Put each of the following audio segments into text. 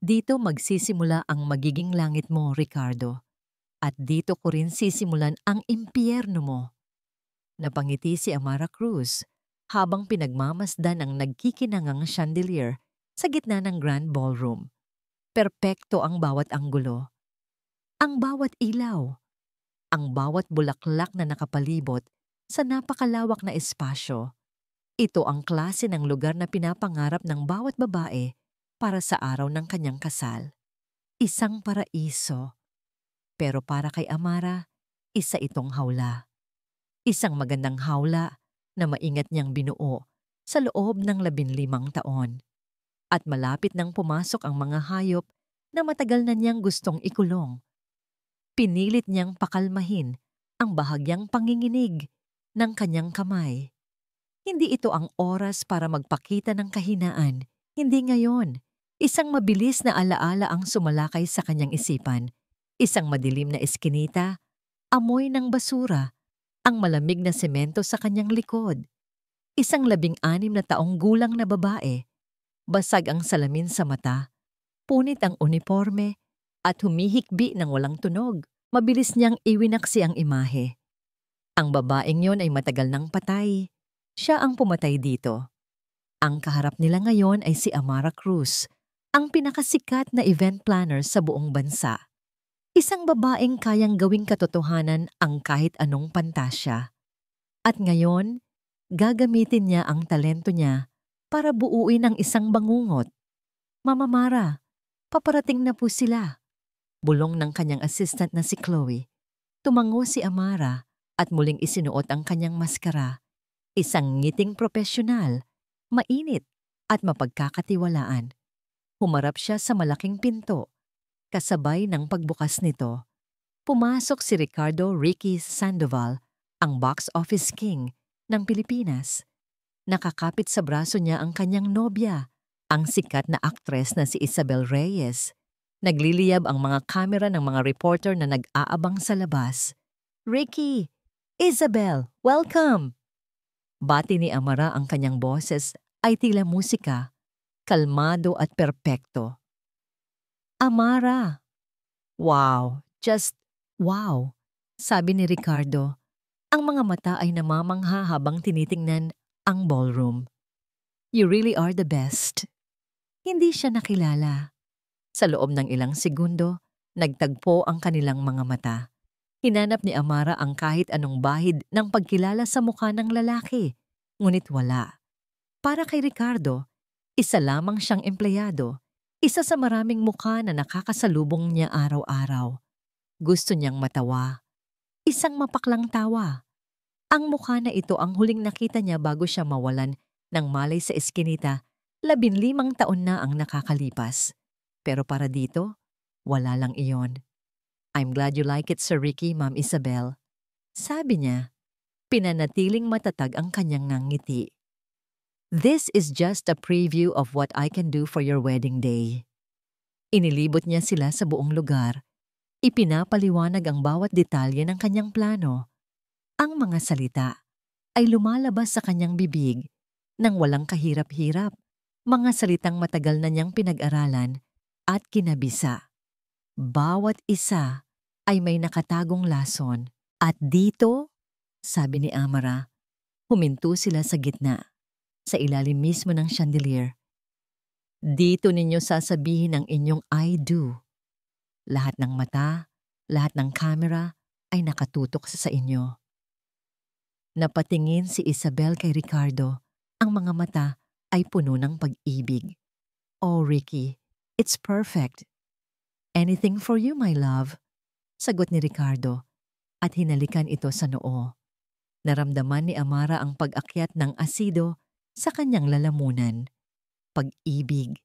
Dito magsisimula ang magiging langit mo, Ricardo. At dito ko rin sisimulan ang impyerno mo. Napangiti si Amara Cruz habang pinagmamasdan ang nagkikinangang chandelier sa gitna ng grand ballroom. Perpekto ang bawat anggulo, ang bawat ilaw, ang bawat bulaklak na nakapalibot sa napakalawak na espasyo. Ito ang klase ng lugar na pinapangarap ng bawat babae para sa araw ng kanyang kasal. Isang paraiso. Pero para kay Amara, isa itong hawla. Isang magandang hawla na maingat niyang binuo sa loob ng 15 taon. At malapit nang pumasok ang mga hayop na matagal na niyang gustong ikulong. Pinilit niyang pakalmahin ang bahagyang panginginig ng kanyang kamay. Hindi ito ang oras para magpakita ng kahinaan. Hindi ngayon. Isang mabilis na alaala ang sumalakay sa kanyang isipan. Isang madilim na eskinita, amoy ng basura, ang malamig na semento sa kanyang likod. Isang 16 na taong gulang na babae. Basag ang salamin sa mata, punit ang uniforme, at humihikbi ng walang tunog. Mabilis niyang iwinaksi ang imahe. Ang babaeng yon ay matagal nang patay. Siya ang pumatay dito. Ang kaharap nila ngayon ay si Amara Cruz, ang pinakasikat na event planner sa buong bansa. Isang babaeng kayang gawing katotohanan ang kahit anong pantasya. At ngayon, gagamitin niya ang talento niya para buuin ang isang bangungot. Mama Mara, paparating na po sila. Bulong ng kanyang assistant na si Chloe. Tumango si Amara at muling isinuot ang kanyang maskara. Isang ngiting propesyonal, mainit at mapagkakatiwalaan. Humarap siya sa malaking pinto. Kasabay ng pagbukas nito, pumasok si Ricardo Ricky Sandoval, ang box office king ng Pilipinas. Nakakapit sa braso niya ang kanyang nobya, ang sikat na aktres na si Isabel Reyes. Nagliliyab ang mga kamera ng mga reporter na nag-aabang sa labas. Ricky! Isabel! Welcome! Bati ni Amara ang kanyang boses ay tila musika, kalmado at perpekto. Amara! Wow! Just wow! Sabi ni Ricardo. Ang mga mata ay namamangha habang tinitingnan ang ballroom. You really are the best. Hindi siya nakilala. Sa loob ng ilang segundo, nagtagpo ang kanilang mga mata. Hinanap ni Amara ang kahit anong bahid ng pagkilala sa mukha ng lalaki, ngunit wala. Para kay Ricardo, isa lamang siyang empleyado, isa sa maraming mukha na nakakasalubong niya araw-araw. Gusto niyang matawa. Isang mapaklang tawa. Ang mukha na ito ang huling nakita niya bago siya mawalan ng malay sa eskinita. 15 taon na ang nakakalipas. Pero para dito, wala lang iyon. I'm glad you like it, Sir Ricky, Ma'am Isabel. Sabi niya, pinanatiling matatag ang kanyang ngiti. This is just a preview of what I can do for your wedding day. Inilibot niya sila sa buong lugar. Ipinapaliwanag ang bawat detalye ng kanyang plano. Ang mga salita ay lumalabas sa kanyang bibig nang walang kahirap-hirap. Mga salitang matagal na niyang pinag-aralan at kinabisa. Bawat isa ay may nakatagong lason. At dito, sabi ni Amara, huminto sila sa gitna, sa ilalim mismo ng chandelier. Dito ninyo sasabihin ang inyong I do. Lahat ng mata, lahat ng kamera ay nakatutok sa inyo. Napatingin si Isabel kay Ricardo. Ang mga mata ay puno ng pag-ibig. Oh, Ricky, it's perfect. Anything for you, my love. Sagot ni Ricardo at hinalikan ito sa noo. Naramdaman ni Amara ang pag-akyat ng asido sa kanyang lalamunan. Pag-ibig.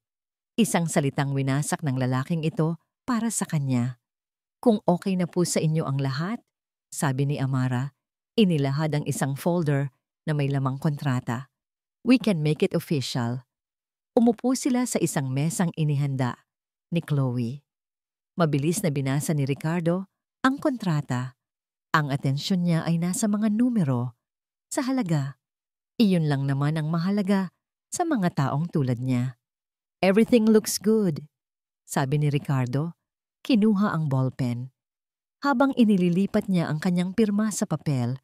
Isang salitang winasak ng lalaking ito para sa kanya. Kung okay na po sa inyo ang lahat, sabi ni Amara, inilahad ang isang folder na may lamang kontrata. We can make it official. Umupo sila sa isang mesang inihanda ni Chloe. Mabilis na binasa ni Ricardo ang kontrata. Ang atensyon niya ay nasa mga numero. Sa halaga, iyon lang naman ang mahalaga sa mga taong tulad niya. Everything looks good. sabi ni Ricardo. Kinuha ang ballpen. Habang inililipat niya ang kanyang pirma sa papel,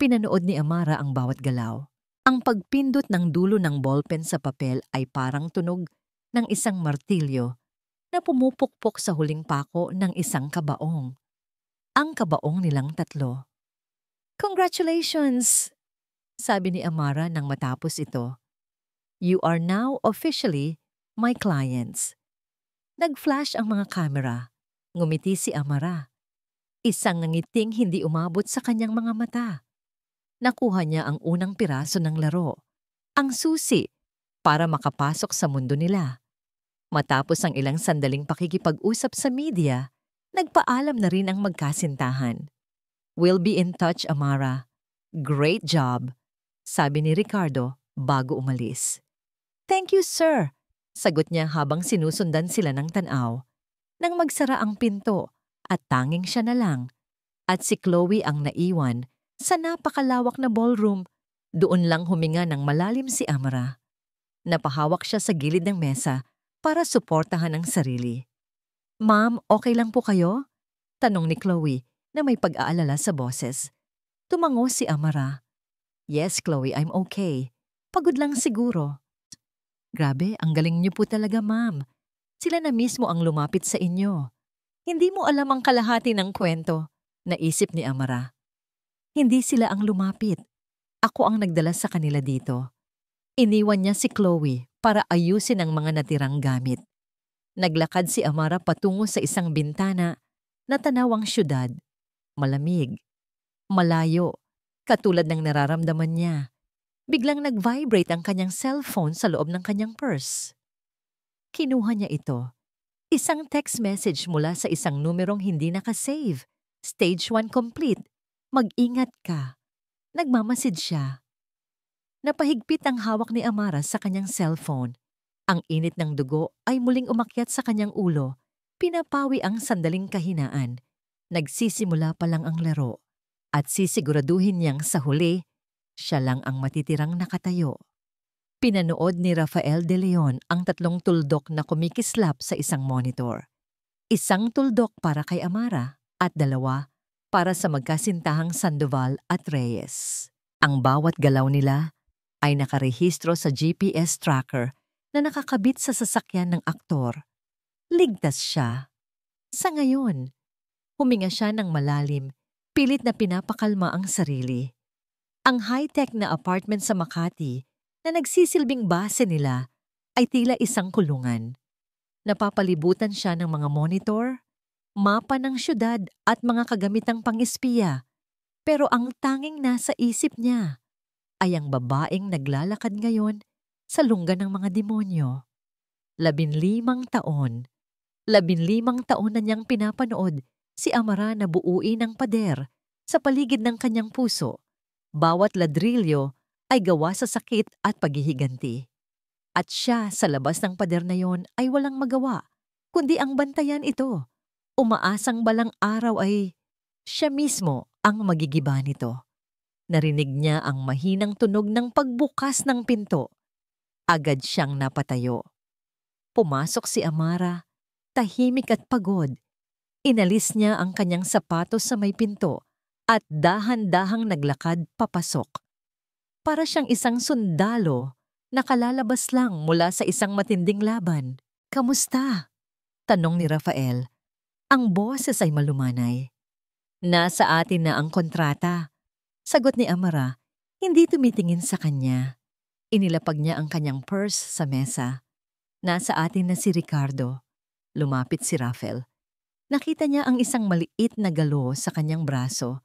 pinanood ni Amara ang bawat galaw. Ang pagpindot ng dulo ng ballpen sa papel ay parang tunog ng isang martilyo na pumupukpok sa huling pako ng isang kabaong. Ang kabaong nilang tatlo. "Congratulations!" sabi ni Amara nang matapos ito. "You are now officially my clients." Nag-flash ang mga kamera. Ngumiti si Amara. Isang ngiting hindi umabot sa kanyang mga mata. Nakuha niya ang unang piraso ng laro, ang susi, para makapasok sa mundo nila. Matapos ang ilang sandaling pakikipag-usap sa media, nagpaalam na rin ang magkasintahan. "We'll be in touch, Amara. Great job," sabi ni Ricardo bago umalis. "Thank you, sir," sagot niya habang sinusundan sila ng tanaw. Nang magsara ang pinto at tanging siya na lang, at si Chloe ang naiwan sa napakalawak na ballroom, doon lang huminga ng malalim si Amara. Napahawak siya sa gilid ng mesa para suportahan ang sarili. "Ma'am, okay lang po kayo?" tanong ni Chloe na may pag-aalala sa boses. Tumango si Amara. "Yes, Chloe, I'm okay. Pagod lang siguro." "Grabe, ang galing niyo po talaga, ma'am. Sila na mismo ang lumapit sa inyo. Hindi mo alam ang kalahati ng kwento," naisip ni Amara. "Hindi sila ang lumapit. Ako ang nagdala sa kanila dito." Iniwan niya si Chloe para ayusin ang mga natirang gamit. Naglakad si Amara patungo sa isang bintana na tanawang syudad. Malamig. Malayo. Katulad ng nararamdaman niya. Biglang nag-vibrate ang kanyang cellphone sa loob ng kanyang purse. Kinuha niya ito. Isang text message mula sa isang numerong hindi nakasave. Stage 1 complete. "Mag-ingat ka." Nagmamasid siya. Napahigpit ang hawak ni Amara sa kanyang cellphone. Ang init ng dugo ay muling umakyat sa kanyang ulo. Pinapawi ang sandaling kahinaan. Nagsisimula pa lang ang laro. At sisiguraduhin niyang sa huli, siya lang ang matitirang nakatayo. Pinanood ni Rafael de Leon ang 3 tuldok na kumikislap sa isang monitor. Isang tuldok para kay Amara at 2 para sa magkasintahang Sandoval at Reyes. Ang bawat galaw nila ay nakarehistro sa GPS tracker na nakakabit sa sasakyan ng aktor. Ligtas siya. Sa ngayon, huminga siya ng malalim, pilit na pinapakalma ang sarili. Ang high-tech na apartment sa Makati na nagsisilbing base nila ay tila isang kulungan. Napapalibutan siya ng mga monitor, mapa ng syudad at mga kagamitang pang-espiya. Pero ang tanging nasa isip niya ay ang babaeng naglalakad ngayon sa lungga ng mga demonyo. 15 taon. 15 taon na niyang pinapanood si Amara na buuin ng pader sa paligid ng kanyang puso. Bawat ladrilyo ay gawa sa sakit at paghihiganti. At siya sa labas ng pader na yon ay walang magawa, kundi ang bantayan ito. Umaasang balang araw ay siya mismo ang magigiba nito. Narinig niya ang mahinang tunog ng pagbukas ng pinto. Agad siyang napatayo. Pumasok si Amara, tahimik at pagod. Inalis niya ang kanyang sapatos sa may pinto at dahan-dahang naglakad papasok. Para siyang isang sundalo na kalalabas lang mula sa isang matinding laban. "Kamusta?" tanong ni Rafael. Ang boses ay malumanay. "Nasa atin na ang kontrata," sagot ni Amara, hindi tumitingin sa kanya. Inilapag niya ang kanyang purse sa mesa. "Nasa atin na si Ricardo." Lumapit si Rafael. Nakita niya ang isang maliit na galo sa kanyang braso.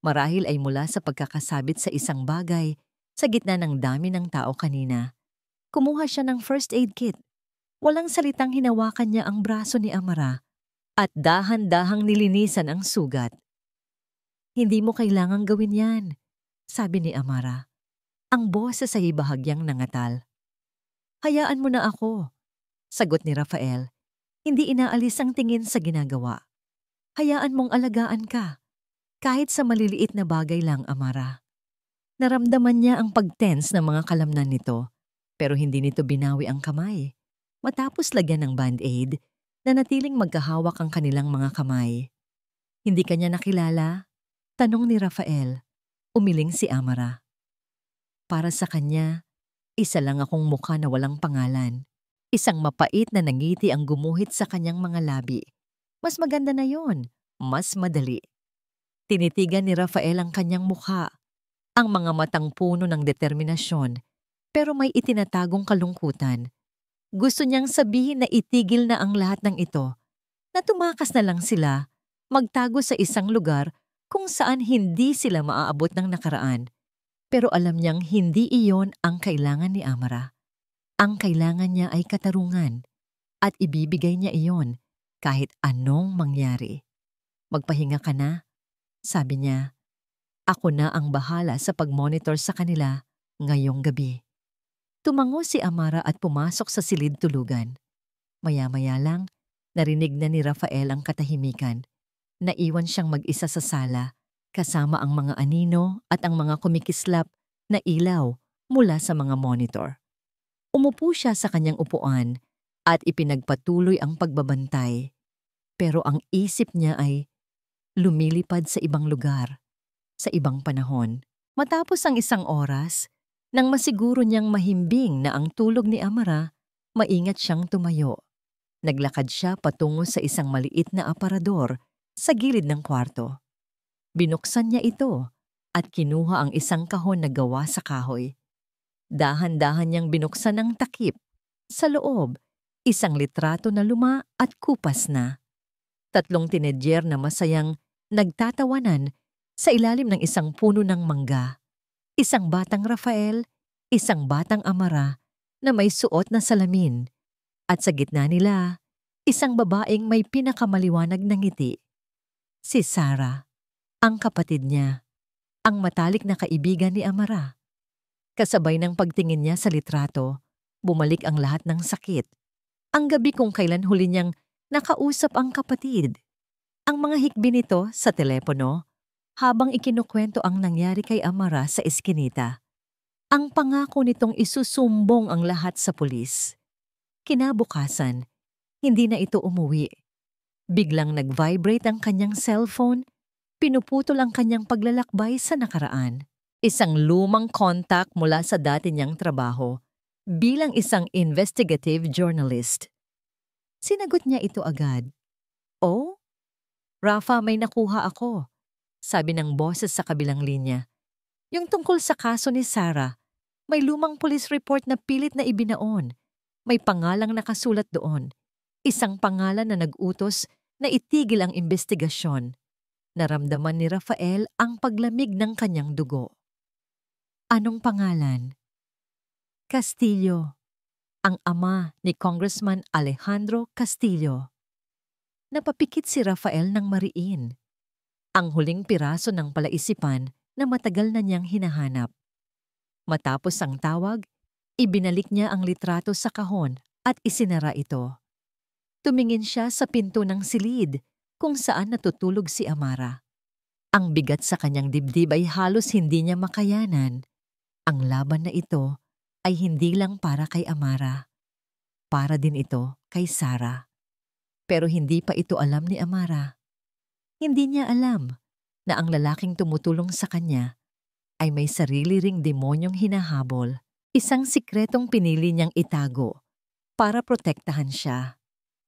Marahil ay mula sa pagkakasabit sa isang bagay sa gitna ng dami ng tao kanina. Kumuha siya ng first aid kit. Walang salitang hinawakan niya ang braso ni Amara at dahan-dahang nilinisan ang sugat. "Hindi mo kailangang gawin yan," sabi ni Amara. Ang boses ay bahagyang nangatal. "Hayaan mo na ako," sagot ni Rafael. Hindi inaalis ang tingin sa ginagawa. "Hayaan mong alagaan ka. Kahit sa maliliit na bagay lang, Amara." Naramdaman niya ang pag-tense ng mga kalamnan nito, pero hindi nito binawi ang kamay. Matapos lagyan ng band-aid, Nanatiling magkahawak ang kanilang mga kamay. Hindi kanya nakilala? Tanong ni Rafael. Umiling si Amara. Para sa kanya, isa lang akong mukha na walang pangalan. Isang mapait na nangiti ang gumuhit sa kanyang mga labi. Mas maganda na yon, mas madali. Tinitigan ni Rafael ang kanyang mukha, ang mga matang puno ng determinasyon, pero may itinatagong kalungkutan. Gusto niyang sabihin na itigil na ang lahat ng ito, na tumakas na lang sila, magtago sa isang lugar kung saan hindi sila maaabot ng nakaraan. Pero alam niyang hindi iyon ang kailangan ni Amara. Ang kailangan niya ay katarungan at ibibigay niya iyon kahit anong mangyari. Magpahinga ka na, sabi niya. Ako na ang bahala sa pag-monitor sa kanila ngayong gabi. Tumango si Amara at pumasok sa silid tulugan. Maya-maya lang, narinig na ni Rafael ang katahimikan. Naiwan siyang mag-isa sa sala, kasama ang mga anino at ang mga kumikislap na ilaw mula sa mga monitor. Umupo siya sa kanyang upuan at ipinagpatuloy ang pagbabantay. Pero ang isip niya ay lumilipad sa ibang lugar, sa ibang panahon. Matapos ang isang oras, nang masiguro niyang mahimbing na ang tulog ni Amara, maingat siyang tumayo. Naglakad siya patungo sa isang maliit na aparador sa gilid ng kwarto. Binuksan niya ito at kinuha ang isang kahon na gawa sa kahoy. Dahan-dahan niyang binuksan ang takip. Sa loob, isang litrato na luma at kupas na. 3 tinedyer na masayang nagtatawanan sa ilalim ng isang puno ng mangga. Isang batang Rafael, isang batang Amara na may suot na salamin. At sa gitna nila, isang babaeng may pinakamaliwanag na ngiti. Si Sarah, ang kapatid niya, ang matalik na kaibigan ni Amara. Kasabay ng pagtingin niya sa litrato, bumalik ang lahat ng sakit. Ang gabi kung kailan huli niyang nakausap ang kapatid. Ang mga hikbi nito sa telepono habang ikinukwento ang nangyari kay Amara sa eskinita. Ang pangako nitong isusumbong ang lahat sa pulis. Kinabukasan, hindi na ito umuwi. Biglang nag-vibrate ang kanyang cellphone, pinuputol ang kanyang paglalakbay sa nakaraan. Isang lumang contact mula sa dati niyang trabaho bilang isang investigative journalist. Sinagot niya ito agad. Oh, Rafa, may nakuha ako, sabi ng boses sa kabilang linya. Yung tungkol sa kaso ni Sarah, may lumang police report na pilit na ibinaon. May pangalang nakasulat doon. Isang pangalan na nag-utos na itigil ang investigasyon. Naramdaman ni Rafael ang paglamig ng kanyang dugo. Anong pangalan? Castillo, ang ama ni Congressman Alejandro Castillo. Napapikit si Rafael ng mariin. Ang huling piraso ng palaisipan na matagal na niyang hinahanap. Matapos ang tawag, ibinalik niya ang litrato sa kahon at isinara ito. Tumingin siya sa pinto ng silid kung saan natutulog si Amara. Ang bigat sa kanyang dibdib ay halos hindi niya makayanan. Ang laban na ito ay hindi lang para kay Amara. Para din ito kay Sarah. Pero hindi pa ito alam ni Amara. Hindi niya alam na ang lalaking tumutulong sa kanya ay may sarili ring demonyong hinahabol. Isang sikretong pinili niyang itago para protektahan siya.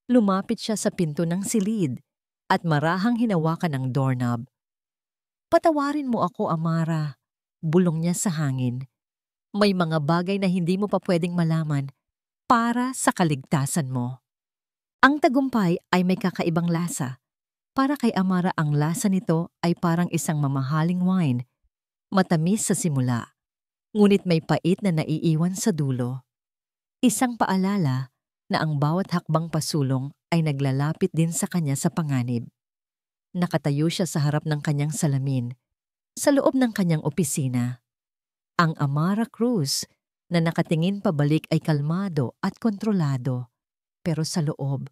Lumapit siya sa pinto ng silid at marahang hinawakan ang doorknob. Patawarin mo ako, Amara, bulong niya sa hangin. May mga bagay na hindi mo pa pwedeng malaman para sa kaligtasan mo. Ang tagumpay ay may kakaibang lasa. Para kay Amara ang lasa nito ay parang isang mamahaling wine. Matamis sa simula, ngunit may pait na naiiwan sa dulo. Isang paalala na ang bawat hakbang pasulong ay naglalapit din sa kanya sa panganib. Nakatayo siya sa harap ng kanyang salamin, sa loob ng kanyang opisina. Ang Amara Cruz na nakatingin pabalik ay kalmado at kontrolado. Pero sa loob,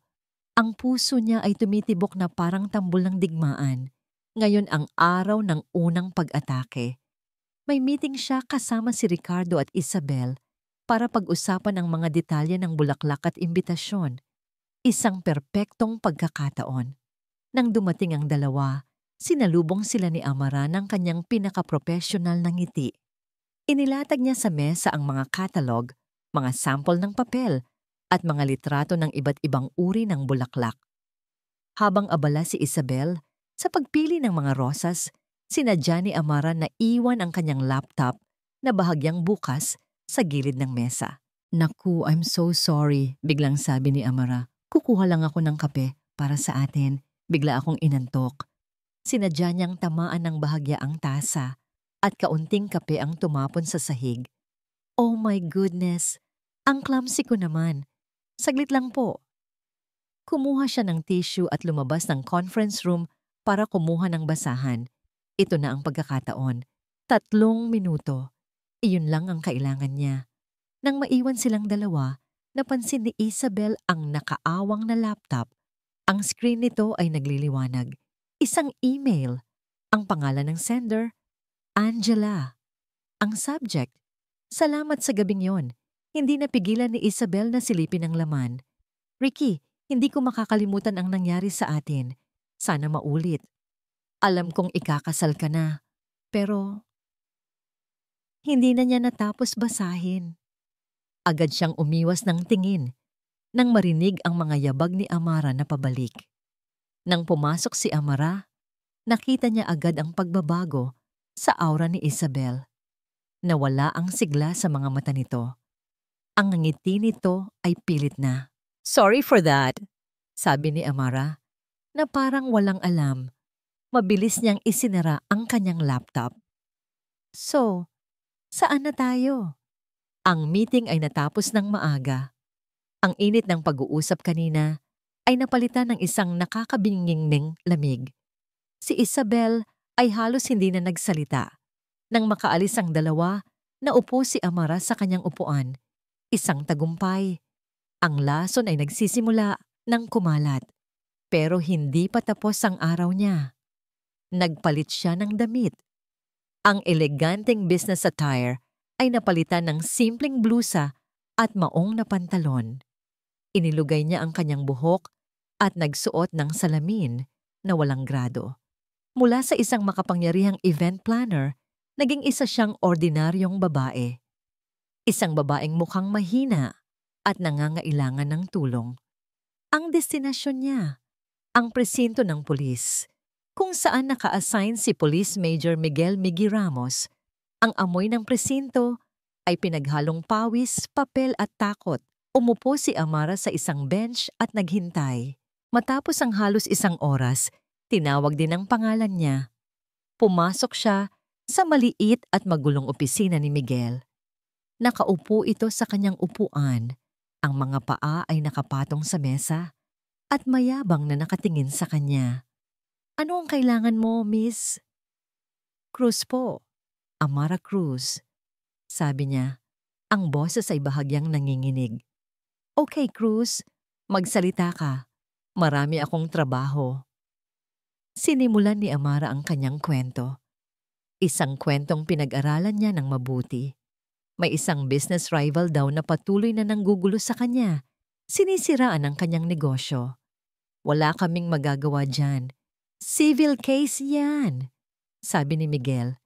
ang puso niya ay tumitibok na parang tambol ng digmaan. Ngayon ang araw ng unang pag-atake. May meeting siya kasama si Ricardo at Isabel para pag-usapan ang mga detalye ng bulaklak at imbitasyon. Isang perpektong pagkakataon. Nang dumating ang dalawa, sinalubong sila ni Amara ng kanyang pinakaprofesional na ngiti. Inilatag niya sa mesa ang mga catalog, mga sample ng papel, at mga litrato ng iba't ibang uri ng bulaklak. Habang abala si Isabel sa pagpili ng mga rosas, sinadya ni Amara na iwan ang kanyang laptop na bahagyang bukas sa gilid ng mesa. "Naku, I'm so sorry," biglang sabi ni Amara. "Kukuha lang ako ng kape para sa atin." Bigla akong inantok. Sinadya niyang tamaan ng bahagya ang tasa at kaunting kape ang tumapon sa sahig. "Oh my goodness! Ang clumsy ko naman. Saglit lang po." Kumuha siya ng tissue at lumabas ng conference room para kumuha ng basahan. Ito na ang pagkakataon. 3 minuto. Iyon lang ang kailangan niya. Nang maiwan silang dalawa, napansin ni Isabel ang nakaawang na laptop. Ang screen nito ay nagliliwanag. Isang email. Ang pangalan ng sender, Angela. Ang subject, "Salamat sa gabing yon." Hindi napigilan ni Isabel na silipin ang laman. "Ricky, hindi ko makakalimutan ang nangyari sa atin. Sana maulit. Alam kong ikakasal ka na." Pero hindi na niya natapos basahin. Agad siyang umiwas ng tingin nang marinig ang mga yabag ni Amara na pabalik. Nang pumasok si Amara, nakita niya agad ang pagbabago sa aura ni Isabel. Nawala ang sigla sa mga mata nito. Ang ngiti nito ay pilit na. "Sorry for that," sabi ni Amara, na parang walang alam. Mabilis niyang isinara ang kanyang laptop. "So, saan na tayo?" Ang meeting ay natapos ng maaga. Ang init ng pag-uusap kanina ay napalitan ng isang nakakabingingning lamig. Si Isabel ay halos hindi na nagsalita. Nang makaalis ang dalawa, naupo si Amara sa kanyang upuan. Isang tagumpay. Ang lason ay nagsisimula ng kumalat. Pero hindi pa tapos ang araw niya. Nagpalit siya ng damit. Ang eleganteng business attire ay napalitan ng simpleng blusa at maong na pantalon. Inilugay niya ang kanyang buhok at nagsuot ng salamin na walang grado. Mula sa isang makapangyarihang event planner, naging isa siyang ordinaryong babae. Isang babaeng mukhang mahina at nangangailangan ng tulong. Ang destinasyon niya, ang presinto ng pulis, kung saan naka-assign si Police Major Miguel Miggy Ramos. Ang amoy ng presinto ay pinaghalong pawis, papel at takot. Umupo si Amara sa isang bench at naghintay. Matapos ang halos 1 oras, tinawag din ang pangalan niya. Pumasok siya sa maliit at magulong opisina ni Miguel. Nakaupo ito sa kanyang upuan. Ang mga paa ay nakapatong sa mesa at mayabang na nakatingin sa kanya. "Ano ang kailangan mo, Miss?" "Cruz po. Amara Cruz," sabi niya. Ang boses ay bahagyang nanginginig. "Okay, Cruz. Magsalita ka. Marami akong trabaho." Sinimulan ni Amara ang kanyang kwento. Isang kwentong pinag-aralan niya ng mabuti. May isang business rival daw na patuloy na nanggugulo sa kanya. Sinisiraan ang kanyang negosyo. "Wala kaming magagawa dyan. Civil case yan," sabi ni Miguel,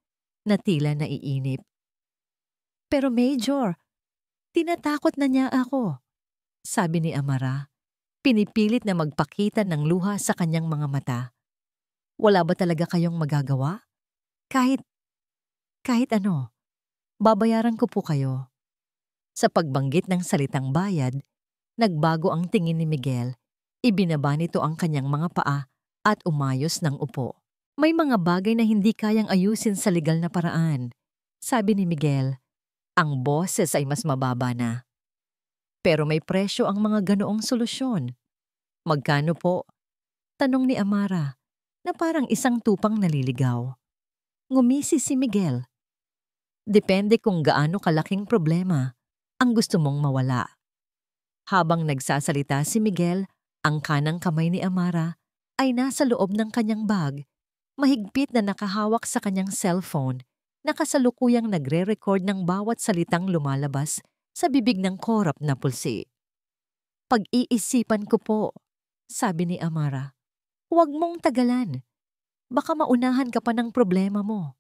na tila naiinip. "Pero Major, tinatakot na niya ako," sabi ni Amara. Pinipilit na magpakita ng luha sa kanyang mga mata. "Wala ba talaga kayong magagawa? Kahit ano, babayaran ko po kayo." Sa pagbanggit ng salitang bayad, nagbago ang tingin ni Miguel. Ibinaba nito ang kanyang mga paa at umayos ng upo. "May mga bagay na hindi kayang ayusin sa legal na paraan," sabi ni Miguel. Ang boses ay mas mababa na. "Pero may presyo ang mga ganoong solusyon." "Magkano po?" tanong ni Amara, na parang isang tupang naliligaw. Ngumisi si Miguel. "Depende kung gaano kalaking problema ang gusto mong mawala." Habang nagsasalita si Miguel, ang kanang kamay ni Amara ay nasa loob ng kanyang bag, mahigpit na nakahawak sa kanyang cellphone na kasalukuyang nagre-record ng bawat salitang lumalabas sa bibig ng korap na pulsi. Pag-iisipan ko po, sabi ni Amara. Huwag mong tagalan. Baka maunahan ka pa ng problema mo.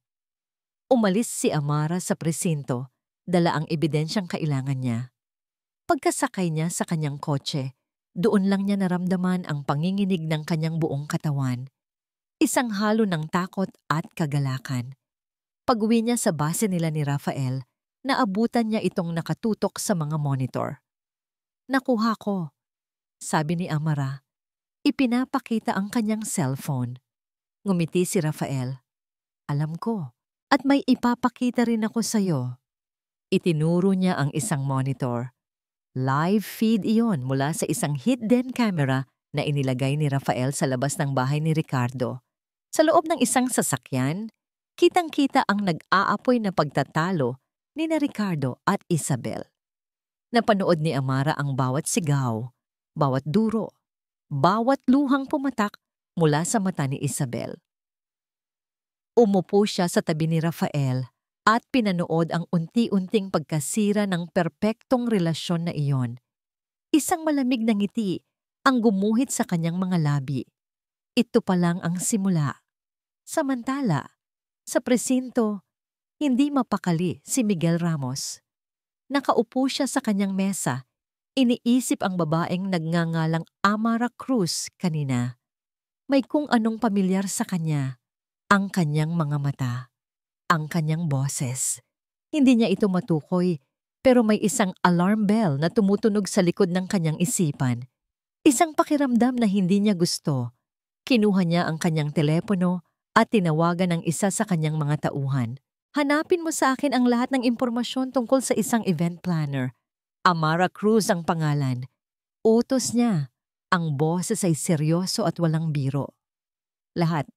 Umalis si Amara sa presinto, dala ang ebidensyang kailangan niya. Pagkasakay niya sa kanyang kotse, doon lang niya naramdaman ang panginginig ng kanyang buong katawan. Isang halo ng takot at kagalakan. Pag-uwi niya sa base nila ni Rafael, naabutan niya itong nakatutok sa mga monitor. Nakuha ko, sabi ni Amara. Ipinapakita ang kanyang cellphone. Ngumiti si Rafael. Alam ko, at may ipapakita rin ako sa'yo. Itinuro niya ang isang monitor. Live feed iyon mula sa isang hidden camera na inilagay ni Rafael sa labas ng bahay ni Ricardo. Sa loob ng isang sasakyan, kitang-kita ang nag-aapoy na pagtatalo ni na Ricardo at Isabel. Napanood ni Amara ang bawat sigaw, bawat duro, bawat luhang pumatak mula sa mata ni Isabel. Umupo siya sa tabi ni Rafael at pinanood ang unti-unting pagkasira ng perpektong relasyon na iyon. Isang malamig na ngiti ang gumuhit sa kanyang mga labi. Ito pa lang ang simula. Samantala, sa presinto, hindi mapakali si Miguel Ramos. Nakaupo siya sa kanyang mesa. Iniisip ang babaeng nagngangalang Amara Cruz kanina. May kung anong pamilyar sa kanya. Ang kanyang mga mata. Ang kanyang boses. Hindi niya ito matukoy, pero may isang alarm bell na tumutunog sa likod ng kanyang isipan. Isang pakiramdam na hindi niya gusto. Kinuha niya ang kanyang telepono at tinawagan ang isa sa kanyang mga tauhan. Hanapin mo sa akin ang lahat ng impormasyon tungkol sa isang event planner. Amara Cruz ang pangalan. Utos niya. Ang boses ay seryoso at walang biro. Lahat.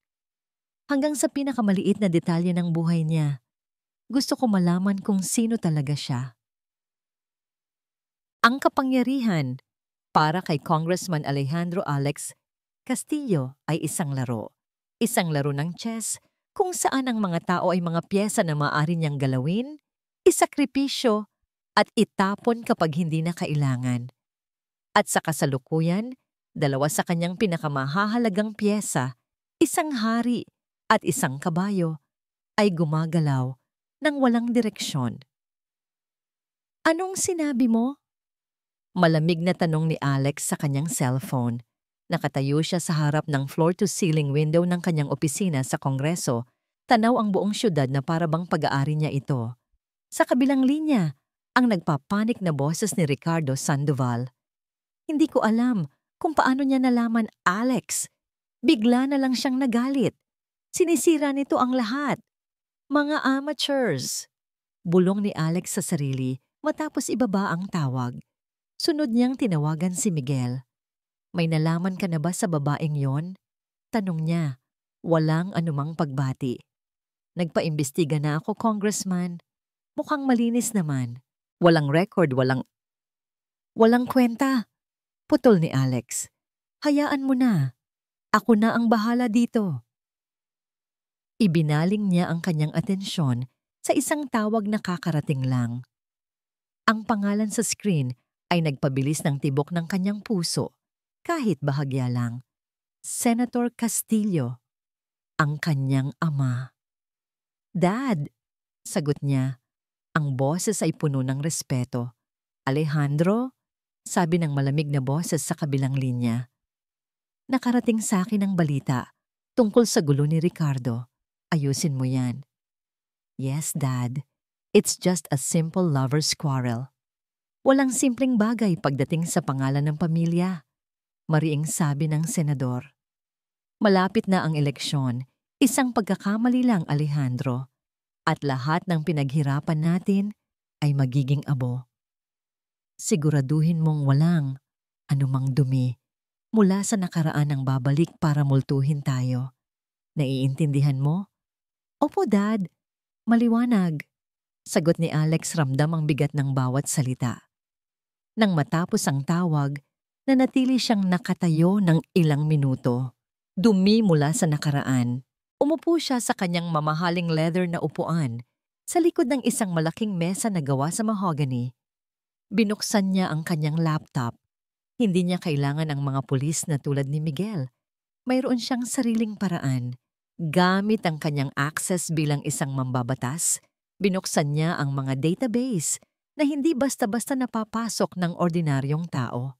Hanggang sa pinakamaliit na detalye ng buhay niya. Gusto ko malaman kung sino talaga siya. Ang kapangyarihan para kay Congressman Alejandro Alex Castillo ay isang laro. Isang laro ng chess kung saan ang mga tao ay mga piyesa na maaari niyang galawin, isakripisyo at itapon kapag hindi na kailangan. At sa kasalukuyan, dalawa sa kanyang pinakamahahalagang piyesa, isang hari at isang kabayo, ay gumagalaw ng walang direksyon. Anong sinabi mo? Malamig na tanong ni Alex sa kanyang cellphone. Nakatayo siya sa harap ng floor-to-ceiling window ng kanyang opisina sa Kongreso, tanaw ang buong syudad na parabang pag-aari niya ito. Sa kabilang linya, ang nagpapanik na boses ni Ricardo Sandoval. Hindi ko alam kung paano niya nalaman Alex. Bigla na lang siyang nagalit. Sinisira nito ang lahat. Mga amateurs. Bulong ni Alex sa sarili matapos ibaba ang tawag. Sunod niyang tinawagan si Miguel. May nalaman ka na ba sa babaeng yon? Tanong niya. Walang anumang pagbati. Nagpaimbestiga na ako, Congressman. Mukhang malinis naman. Walang record, walang kwenta. Putol ni Alex. Hayaan mo na. Ako na ang bahala dito. Ibinaling niya ang kanyang atensyon sa isang tawag na kakarating lang. Ang pangalan sa screen ay nagpabilis ng tibok ng kanyang puso, kahit bahagya lang. Senator Castillo, ang kanyang ama. Dad, sagot niya. Ang boses ay puno ng respeto. Alejandro, sabi ng malamig na boses sa kabilang linya. Nakarating sa akin ang balita tungkol sa gulo ni Ricardo. Ayusin mo yan. Yes, Dad. It's just a simple lover's quarrel. Walang simpleng bagay pagdating sa pangalan ng pamilya. Mariing sabi ng senador. Malapit na ang eleksyon, isang pagkakamali lang, Alejandro. At lahat ng pinaghirapan natin ay magiging abo. Siguraduhin mong walang anumang dumi mula sa nakaraan ang babalik para multuhin tayo. Naiintindihan mo? Opo, Dad. Maliwanag. Sagot ni Alex, ramdam ang bigat ng bawat salita. Nang matapos ang tawag, nanatili siyang nakatayo ng ilang minuto. Dumi mula sa nakaraan. Umupo siya sa kanyang mamahaling leather na upuan sa likod ng isang malaking mesa na gawa sa mahogany. Binuksan niya ang kanyang laptop. Hindi niya kailangan ang mga pulis na tulad ni Miguel. Mayroon siyang sariling paraan. Gamit ang kanyang access bilang isang mambabatas, binuksan niya ang mga database na hindi basta-basta napapasok ng ordinaryong tao.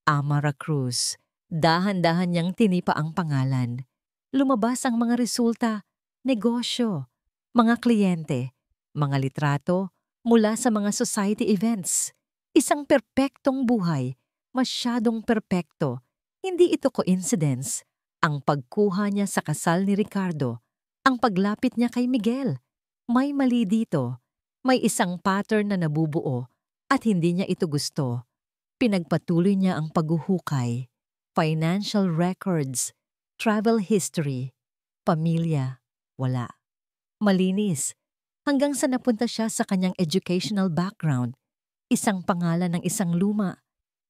Amara Cruz. Dahan-dahan niyang tinipa ang pangalan. Lumabas ang mga resulta, negosyo, mga kliyente, mga litrato mula sa mga society events. Isang perpektong buhay, masyadong perpekto. Hindi ito coincidence. Ang pagkuha niya sa kasal ni Ricardo, ang paglapit niya kay Miguel. May mali dito. May isang pattern na nabubuo at hindi niya ito gusto. Pinagpatuloy niya ang paghuhukay, financial records, travel history, pamilya, wala. Malinis, hanggang sa napunta siya sa kanyang educational background, isang pangalan ng isang luma,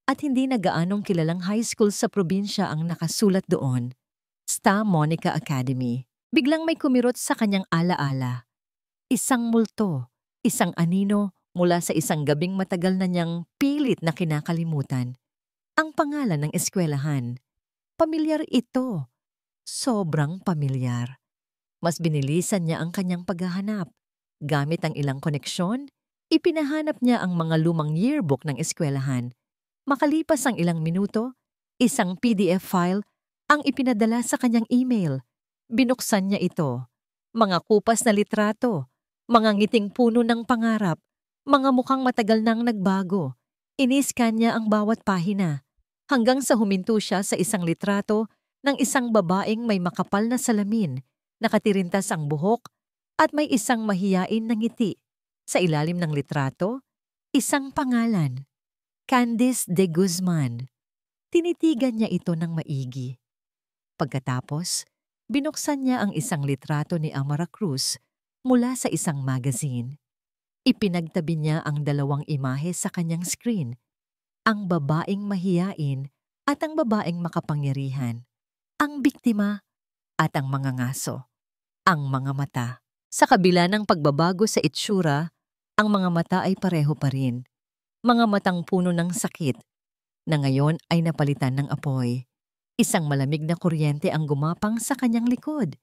at hindi na gaanong kilalang high school sa probinsya ang nakasulat doon, Sta Monica Academy. Biglang may kumirot sa kanyang alaala. Isang multo, isang anino, mula sa isang gabing matagal na niyang pilit na kinakalimutan. Ang pangalan ng eskwelahan. Pamilyar ito. Sobrang pamilyar. Mas binilisan niya ang kanyang paghahanap. Gamit ang ilang koneksyon, ipinahanap niya ang mga lumang yearbook ng eskwelahan. Makalipas ang ilang minuto, isang PDF file ang ipinadala sa kanyang email. Binuksan niya ito. Mga kupas na litrato, mga ngiting puno ng pangarap, mga mukhang matagal nang nagbago. Iniskan niya ang bawat pahina hanggang sa huminto siya sa isang litrato ng isang babaeng may makapal na salamin, nakatirintas ang buhok at may isang mahiyain na ngiti. Sa ilalim ng litrato, isang pangalan, Candice de Guzman. Tinitigan niya ito ng maigi. Pagkatapos, binuksan niya ang isang litrato ni Amara Cruz mula sa isang magazine. Ipinagtabi niya ang dalawang imahe sa kanyang screen, ang babaeng mahiyain at ang babaeng makapangyarihan, ang biktima at ang mga ngaso, ang mga mata. Sa kabila ng pagbabago sa itsura, ang mga mata ay pareho pa rin. Mga matang puno ng sakit na ngayon ay napalitan ng apoy. Isang malamig na kuryente ang gumapang sa kanyang likod.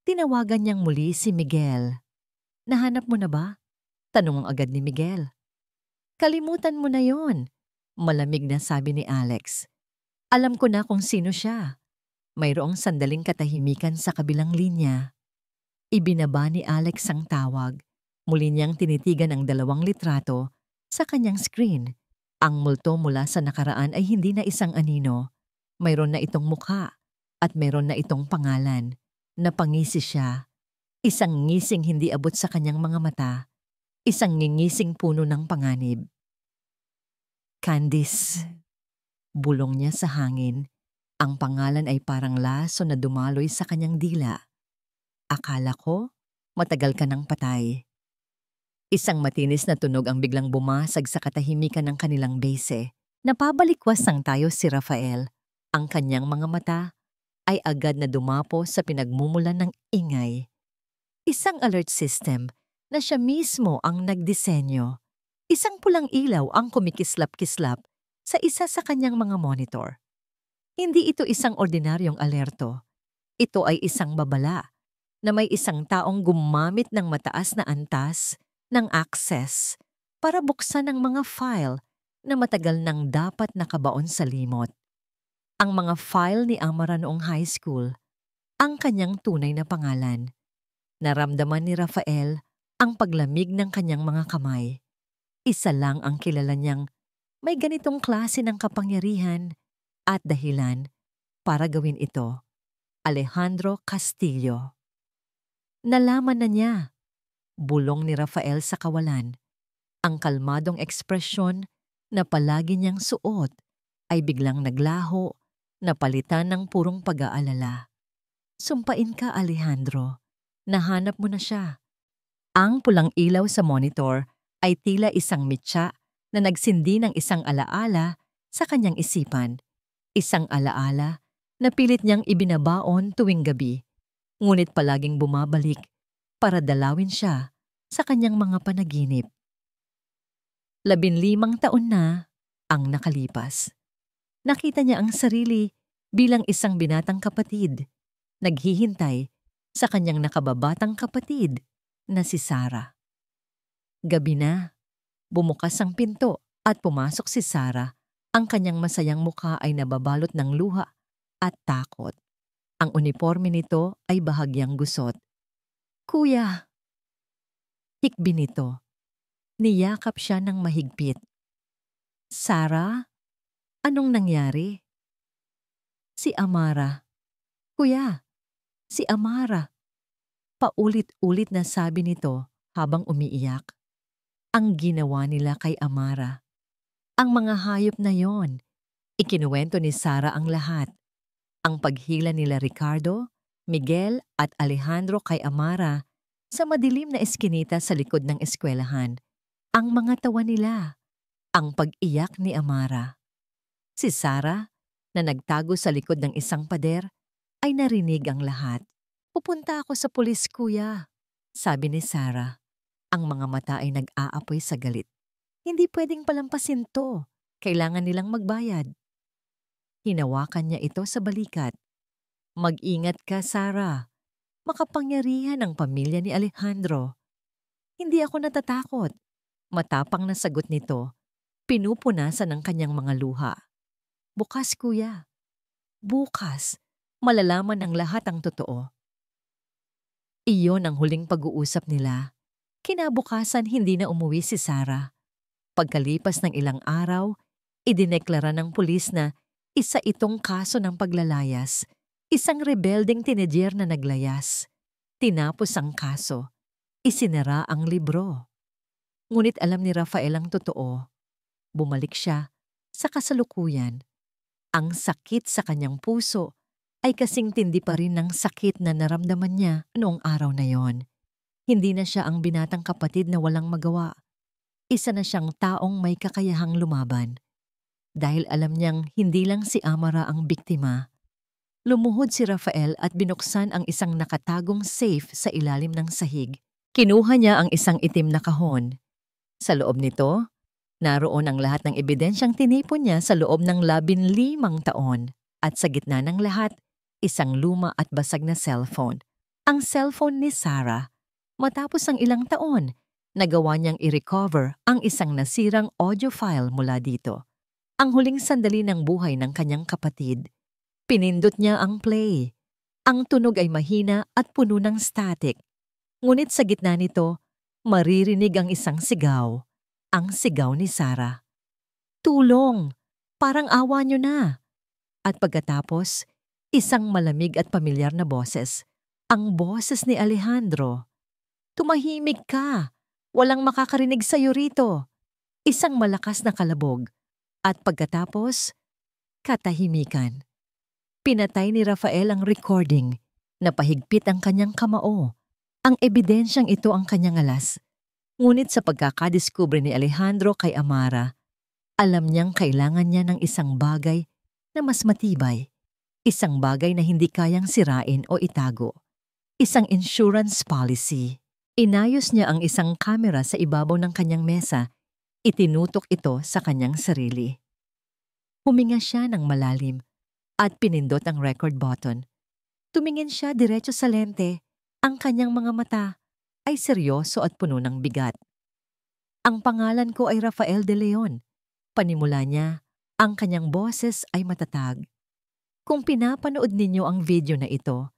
Tinawagan niyang muli si Miguel. Nahanap mo na ba? Tanong agad ni Miguel. Kalimutan mo na yon. Malamig na sabi ni Alex. Alam ko na kung sino siya. Mayroong sandaling katahimikan sa kabilang linya. Ibinaba ni Alex ang tawag. Muli niyang tinitigan ang dalawang litrato sa kanyang screen. Ang multo mula sa nakaraan ay hindi na isang anino. Mayroon na itong mukha at mayroon na itong pangalan. Napangisi siya. Isang ngising hindi abot sa kanyang mga mata. Isang ngingising puno ng panganib. Candice. Bulong niya sa hangin. Ang pangalan ay parang laso na dumaloy sa kanyang dila. Akala ko, matagal ka nang patay. Isang matinis na tunog ang biglang bumasag sa katahimikan ng kanilang base. Napabalikwas ang tayo si Rafael. Ang kanyang mga mata ay agad na dumapo sa pinagmumulan ng ingay. Isang alert system na siya mismo ang nagdisenyo. Isang pulang ilaw ang kumikislap-kislap sa isa sa kanyang mga monitor. Hindi ito isang ordinaryong alerto. Ito ay isang babala na may isang taong gumamit ng mataas na antas ng access para buksan ang mga file na matagal nang dapat nakabaon sa limot. Ang mga file ni Amara noong high school, ang kanyang tunay na pangalan. Naramdaman ni Rafael ang paglamig ng kanyang mga kamay. Isa lang ang kilala niyang may ganitong klase ng kapangyarihan at dahilan para gawin ito. Alejandro Castillo. Nalaman na niya. Bulong ni Rafael sa kawalan. Ang kalmadong ekspresyon na palagi niyang suot ay biglang naglaho, napalitan ng purong pag-aalala. Sumpain ka, Alejandro. Nahanap mo na siya. Ang pulang ilaw sa monitor ay tila isang mitya na nagsindi ng isang alaala sa kanyang isipan. Isang alaala na pilit niyang ibinabaon tuwing gabi, ngunit palaging bumabalik para dalawin siya sa kanyang mga panaginip. 15 taon na ang nakalipas. Nakita niya ang sarili bilang isang binatang kapatid, naghihintay sa kanyang nakababatang kapatid na si Sarah. Gabi na, bumukas ang pinto at pumasok si Sarah. Ang kanyang masayang mukha ay nababalot ng luha at takot. Ang uniforme nito ay bahagyang gusot. "Kuya!" Hikbi nito. Niyakap siya ng mahigpit. "Sarah, anong nangyari?" "Si Amara." "Kuya, si Amara." Paulit-ulit na sabi nito habang umiiyak. Ang ginawa nila kay Amara. Ang mga hayop na yon. Ikinuwento ni Sarah ang lahat. Ang paghila nila Ricardo, Miguel at Alejandro kay Amara sa madilim na eskinita sa likod ng eskwelahan. Ang mga tawa nila. Ang pag-iyak ni Amara. Si Sarah, na nagtago sa likod ng isang pader, ay narinig ang lahat. "Pupunta ako sa pulis, kuya," sabi ni Sarah. Ang mga mata ay nag-aapoy sa galit. "Hindi pwedeng palampasin to. Kailangan nilang magbayad." Hinawakan niya ito sa balikat. "Mag-ingat ka, Sarah. Makapangyarihan ang pamilya ni Alejandro." "Hindi ako natatakot." Matapang na sagot nito. Pinupunasan ng kanyang mga luha. "Bukas, kuya. Bukas, malalaman ng lahat ang totoo." Iyon ang huling pag-uusap nila. Kinabukasan hindi na umuwi si Sarah. Pagkalipas ng ilang araw, idineklara ng pulis na isa itong kaso ng paglalayas. Isang rebelding teenager na naglayas. Tinapos ang kaso. Isinara ang libro. Ngunit alam ni Rafael ang totoo. Bumalik siya sa kasalukuyan. Ang sakit sa kanyang puso ay kasing tindi pa rin ng sakit na naramdaman niya noong araw na yon. Hindi na siya ang binatang kapatid na walang magawa. Isa na siyang taong may kakayahang lumaban. Dahil alam niyang hindi lang si Amara ang biktima. Lumuhod si Rafael at binuksan ang isang nakatagong safe sa ilalim ng sahig. Kinuha niya ang isang itim na kahon. Sa loob nito, naroon ang lahat ng ebidensyang tinipon niya sa loob ng 15 taon. At sa gitna ng lahat, isang luma at basag na cellphone. Ang cellphone ni Sarah. Matapos ang ilang taon, nagawa niyang i-recover ang isang nasirang audio file mula dito. Ang huling sandali ng buhay ng kanyang kapatid. Pinindot niya ang play. Ang tunog ay mahina at puno ng static. Ngunit sa gitna nito, maririnig ang isang sigaw. Ang sigaw ni Sarah. "Tulong! Parang awa niyo na!" At pagkatapos, isang malamig at pamilyar na boses. Ang boses ni Alejandro. "Tumahimik ka! Walang makakarinig sa'yo rito." Isang malakas na kalabog. At pagkatapos, katahimikan. Pinatay ni Rafael ang recording. Napahigpit ang kanyang kamao. Ang ebidensyang ito ang kanyang alas. Ngunit sa pagkakadiskubre ni Alejandro kay Amara, alam niyang kailangan niya ng isang bagay na mas matibay. Isang bagay na hindi kayang sirain o itago. Isang insurance policy. Inayos niya ang isang kamera sa ibabaw ng kanyang mesa. Itinutok ito sa kanyang sarili. Huminga siya ng malalim at pinindot ang record button. Tumingin siya diretso sa lente. Ang kanyang mga mata ay seryoso at puno ng bigat. "Ang pangalan ko ay Rafael de Leon." Panimula niya, ang kanyang boses ay matatag. "Kung pinapanood ninyo ang video na ito,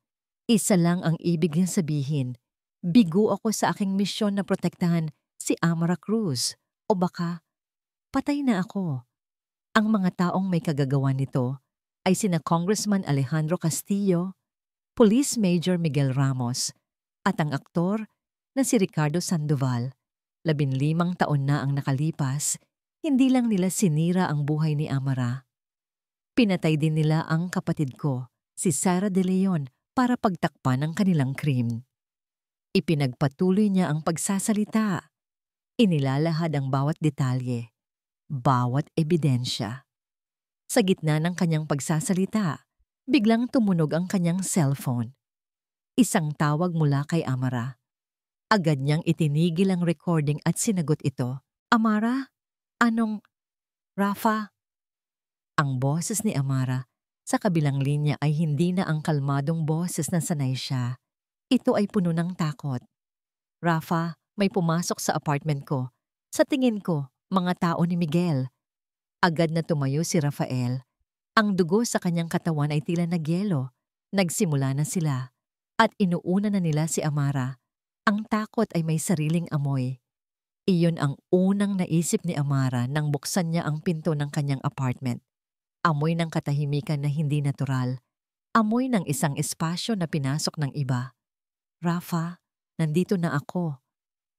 isa lang ang ibig niyang sabihin. Bigo ako sa aking misyon na protektahan si Amara Cruz. O baka, patay na ako." Ang mga taong may kagagawan nito ay sina Congressman Alejandro Castillo, Police Major Miguel Ramos, at ang aktor na si Ricardo Sandoval. 15 taon na ang nakalipas, hindi lang nila sinira ang buhay ni Amara. Pinatay din nila ang kapatid ko, si Sarah De Leon, para pagtakpan ang kanilang krim. Ipinagpatuloy niya ang pagsasalita. Inilalahad ang bawat detalye, bawat ebidensya. Sa gitna ng kanyang pagsasalita, biglang tumunog ang kanyang cellphone. Isang tawag mula kay Amara. Agad niyang itinigil ang recording at sinagot ito. "Amara? Anong? Rafa?" Ang boses ni Amara sa kabilang linya ay hindi na ang kalmadong boses na sanay siya. Ito ay puno ng takot. Rafa, may pumasok sa apartment ko. Sa tingin ko, mga tao ni Miguel. Agad na tumayo si Rafael. Ang dugo sa kanyang katawan ay tila nagyelo. Nagsimula na sila. At inuuna na nila si Amara. Ang takot ay may sariling amoy. Iyon ang unang naisip ni Amara nang buksan niya ang pinto ng kanyang apartment. Amoy ng katahimikan na hindi natural. Amoy ng isang espasyo na pinasok ng iba. Rafa, nandito na ako.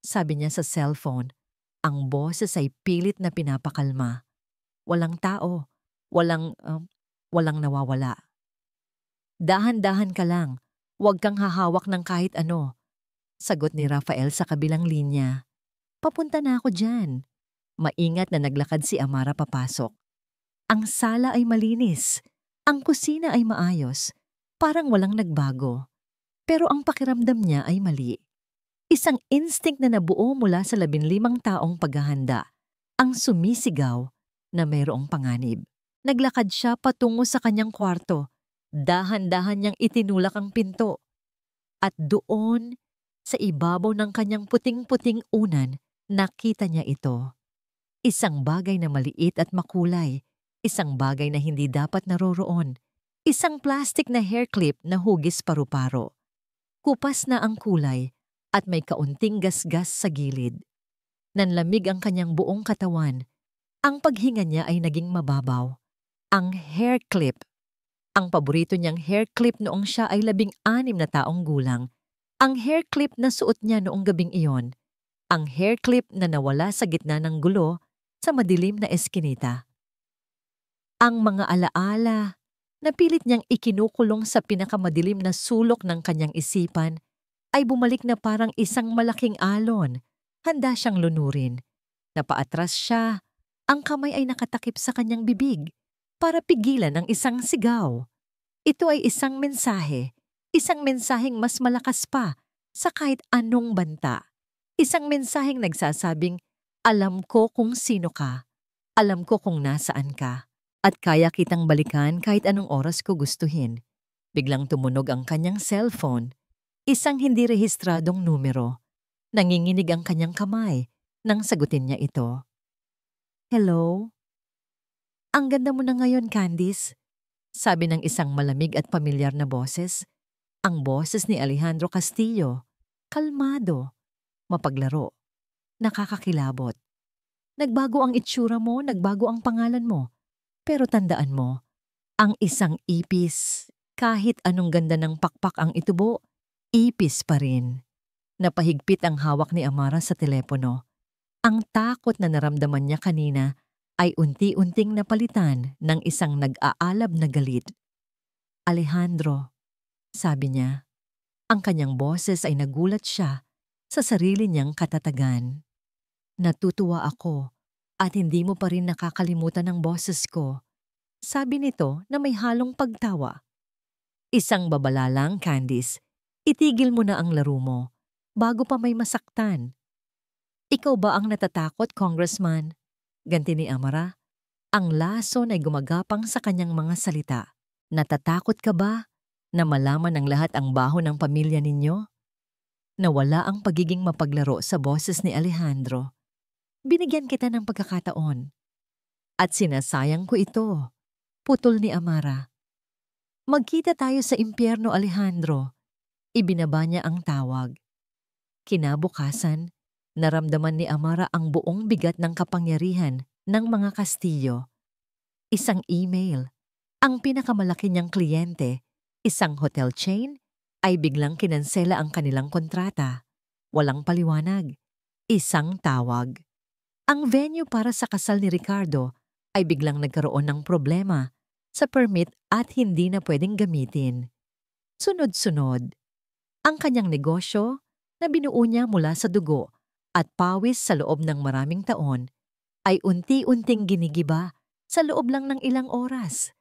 Sabi niya sa cellphone. Ang boses ay pilit na pinapakalma. Walang tao. Walang nawawala. Dahan-dahan ka lang. Huwag kang hahawak ng kahit ano. Sagot ni Rafael sa kabilang linya. Papunta na ako dyan. Maingat na naglakad si Amara papasok. Ang sala ay malinis. Ang kusina ay maayos. Parang walang nagbago. Pero ang pakiramdam niya ay mali. Isang instinct na nabuo mula sa 15 taong paghahanda. Ang sumisigaw na mayroong panganib. Naglakad siya patungo sa kanyang kwarto. Dahan-dahan niyang itinulak ang pinto. At doon, sa ibabaw ng kanyang puting-puting unan, nakita niya ito. Isang bagay na maliit at makulay. Isang bagay na hindi dapat naroroon. Isang plastic na hair clip na hugis paru-paro. Kupas na ang kulay at may kaunting gasgas sa gilid. Nanlamig ang kanyang buong katawan. Ang paghinga niya ay naging mababaw. Ang hair clip. Ang paborito niyang hair clip noong siya ay 16 na taong gulang. Ang hair clip na suot niya noong gabing iyon. Ang hair clip na nawala sa gitna ng gulo sa madilim na eskinita. Ang mga alaala na pilit niyang ikinukulong sa pinakamadilim na sulok ng kanyang isipan ay bumalik na parang isang malaking alon. Handa siyang lunurin. Napaatras siya. Ang kamay ay nakatakip sa kanyang bibig para pigilan ang isang sigaw. Ito ay isang mensahe. Isang mensaheng mas malakas pa sa kahit anong banta. Isang mensaheng nagsasabing, alam ko kung sino ka. Alam ko kung nasaan ka. At kaya kitang balikan kahit anong oras ko gustuhin. Biglang tumunog ang kanyang cellphone. Isang hindi rehistradong numero. Nanginginig ang kanyang kamay nang sagutin niya ito. Hello? Ang ganda mo na ngayon, Candice. Sabi ng isang malamig at pamilyar na boses. Ang boses ni Alejandro Castillo. Kalmado. Mapaglaro. Nakakakilabot. Nagbago ang itsura mo, nagbago ang pangalan mo. Pero tandaan mo, ang isang ipis, kahit anong ganda ng pakpak ang itubo, ipis pa rin. Napahigpit ang hawak ni Amara sa telepono. Ang takot na naramdaman niya kanina ay unti-unting napalitan ng isang nag-aalab na galit. Alejandro, sabi niya. Ang kanyang boses ay nagulat siya sa sarili niyang katatagan. Natutuwa ako at hindi mo pa rin nakakalimutan ang boses ko. Sabi nito na may halong pagtawa. Isang babala lang, Candice. Itigil mo na ang laro mo bago pa may masaktan. Ikaw ba ang natatakot, Congressman? Ganti ni Amara. Ang lason ay gumagapang sa kanyang mga salita. Natatakot ka ba na malaman ng lahat ang baho ng pamilya ninyo? Nawala ang pagiging mapaglaro sa boses ni Alejandro. Binigyan kita ng pagkakataon. At sinasayang ko ito. Putol ni Amara. Magkita tayo sa impyerno, Alejandro. Ibinaba niya ang tawag. Kinabukasan, naramdaman ni Amara ang buong bigat ng kapangyarihan ng mga Castillo. Isang email. Ang pinakamalaki niyang kliyente, isang hotel chain, ay biglang kinansela ang kanilang kontrata. Walang paliwanag. Isang tawag. Ang venue para sa kasal ni Ricardo ay biglang nagkaroon ng problema sa permit at hindi na pwedeng gamitin. Sunod-sunod. Ang kanyang negosyo na binuo niya mula sa dugo at pawis sa loob ng maraming taon ay unti-unting ginigiba sa loob lang ng ilang oras.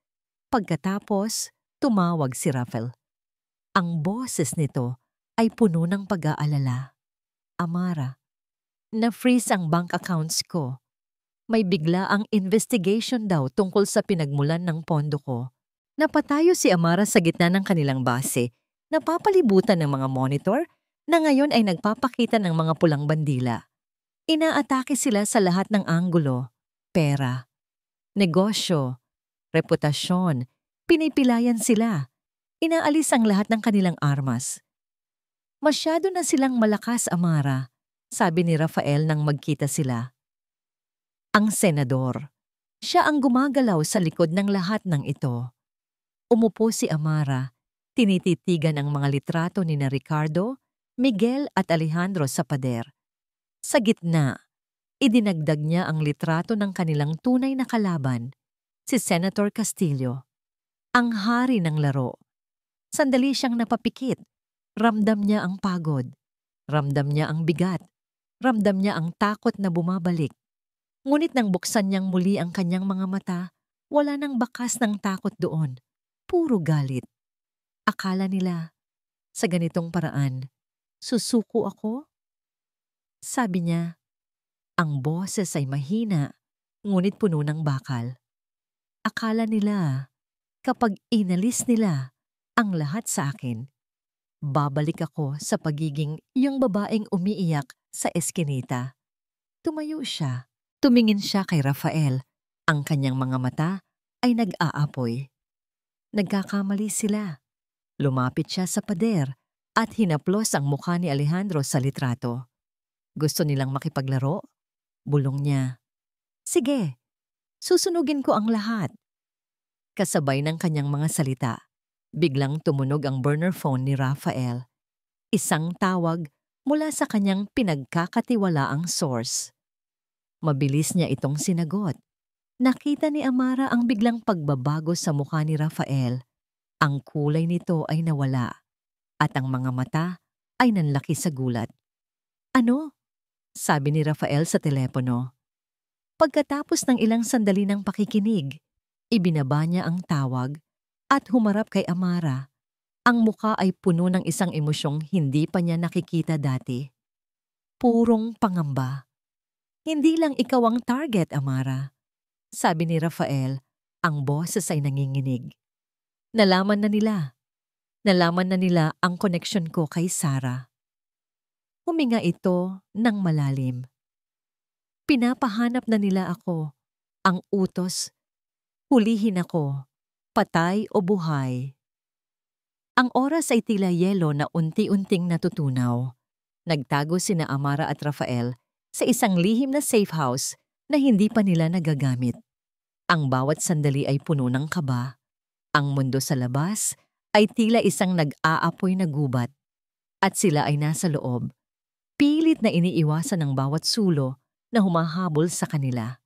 Pagkatapos, tumawag si Rafael. Ang boses nito ay puno ng pag-aalala. Amara, na-freeze ang bank accounts ko. May bigla ang investigation daw tungkol sa pinagmulan ng pondo ko. Napatayo si Amara sa gitna ng kanilang base, napapalibutan ng mga monitor na ngayon ay nagpapakita ng mga pulang bandila. Inaatake sila sa lahat ng anggulo, pera, negosyo, reputasyon, pinipilayan sila. Inaalis ang lahat ng kanilang armas. Masyado na silang malakas, Amara, sabi ni Rafael nang magkita sila. Ang senador. Siya ang gumagalaw sa likod ng lahat ng ito. Umupo si Amara, tinititigan ang mga litrato ni na Ricardo, Miguel at Alejandro sa pader. Sa gitna, idinagdag niya ang litrato ng kanilang tunay na kalaban, si Senator Castillo. Ang hari ng laro. Sandali siyang napapikit. Ramdam niya ang pagod. Ramdam niya ang bigat. Ramdam niya ang takot na bumabalik. Ngunit nang buksan niyang muli ang kanyang mga mata, wala nang bakas ng takot doon. Puro galit. Akala nila, sa ganitong paraan, susuko ako? Sabi niya, ang boses ay mahina, ngunit puno ng bakal. Akala nila, kapag inalis nila ang lahat sa akin, babalik ako sa pagiging yung babaeng umiiyak sa eskinita. Tumayo siya. Tumingin siya kay Rafael. Ang kanyang mga mata ay nag-aapoy. Nagkakamali sila. Lumapit siya sa pader at hinaplos ang mukha ni Alejandro sa litrato. Gusto nilang makipaglaro? Bulong niya. Sige, susunugin ko ang lahat. Kasabay ng kanyang mga salita, biglang tumunog ang burner phone ni Rafael. Isang tawag mula sa kanyang pinagkakatiwalaang source. Mabilis niya itong sinagot. Nakita ni Amara ang biglang pagbabago sa mukha ni Rafael. Ang kulay nito ay nawala at ang mga mata ay nanlaki sa gulat. Ano? Sabi ni Rafael sa telepono. Pagkatapos ng ilang sandali ng pakikinig, ibinaba niya ang tawag at humarap kay Amara. Ang mukha ay puno ng isang emosyong hindi pa niya nakikita dati. Purong pangamba. Hindi lang ikaw ang target, Amara. Sabi ni Rafael, ang boses ay nanginginig. Nalaman na nila. Nalaman na nila ang koneksyon ko kay Sarah. Huminga ito ng malalim. Pinapahanap na nila ako. Ang utos, hulihin ako, patay o buhay. Ang oras ay tila yelo na unti-unting natutunaw. Nagtago sina Amara at Rafael sa isang lihim na safe house na hindi pa nila nagagamit. Ang bawat sandali ay puno ng kaba. Ang mundo sa labas ay tila isang nag-aapoy na gubat. At sila ay nasa loob. Pilit na iniiwasan ng bawat sulo na humahabol sa kanila.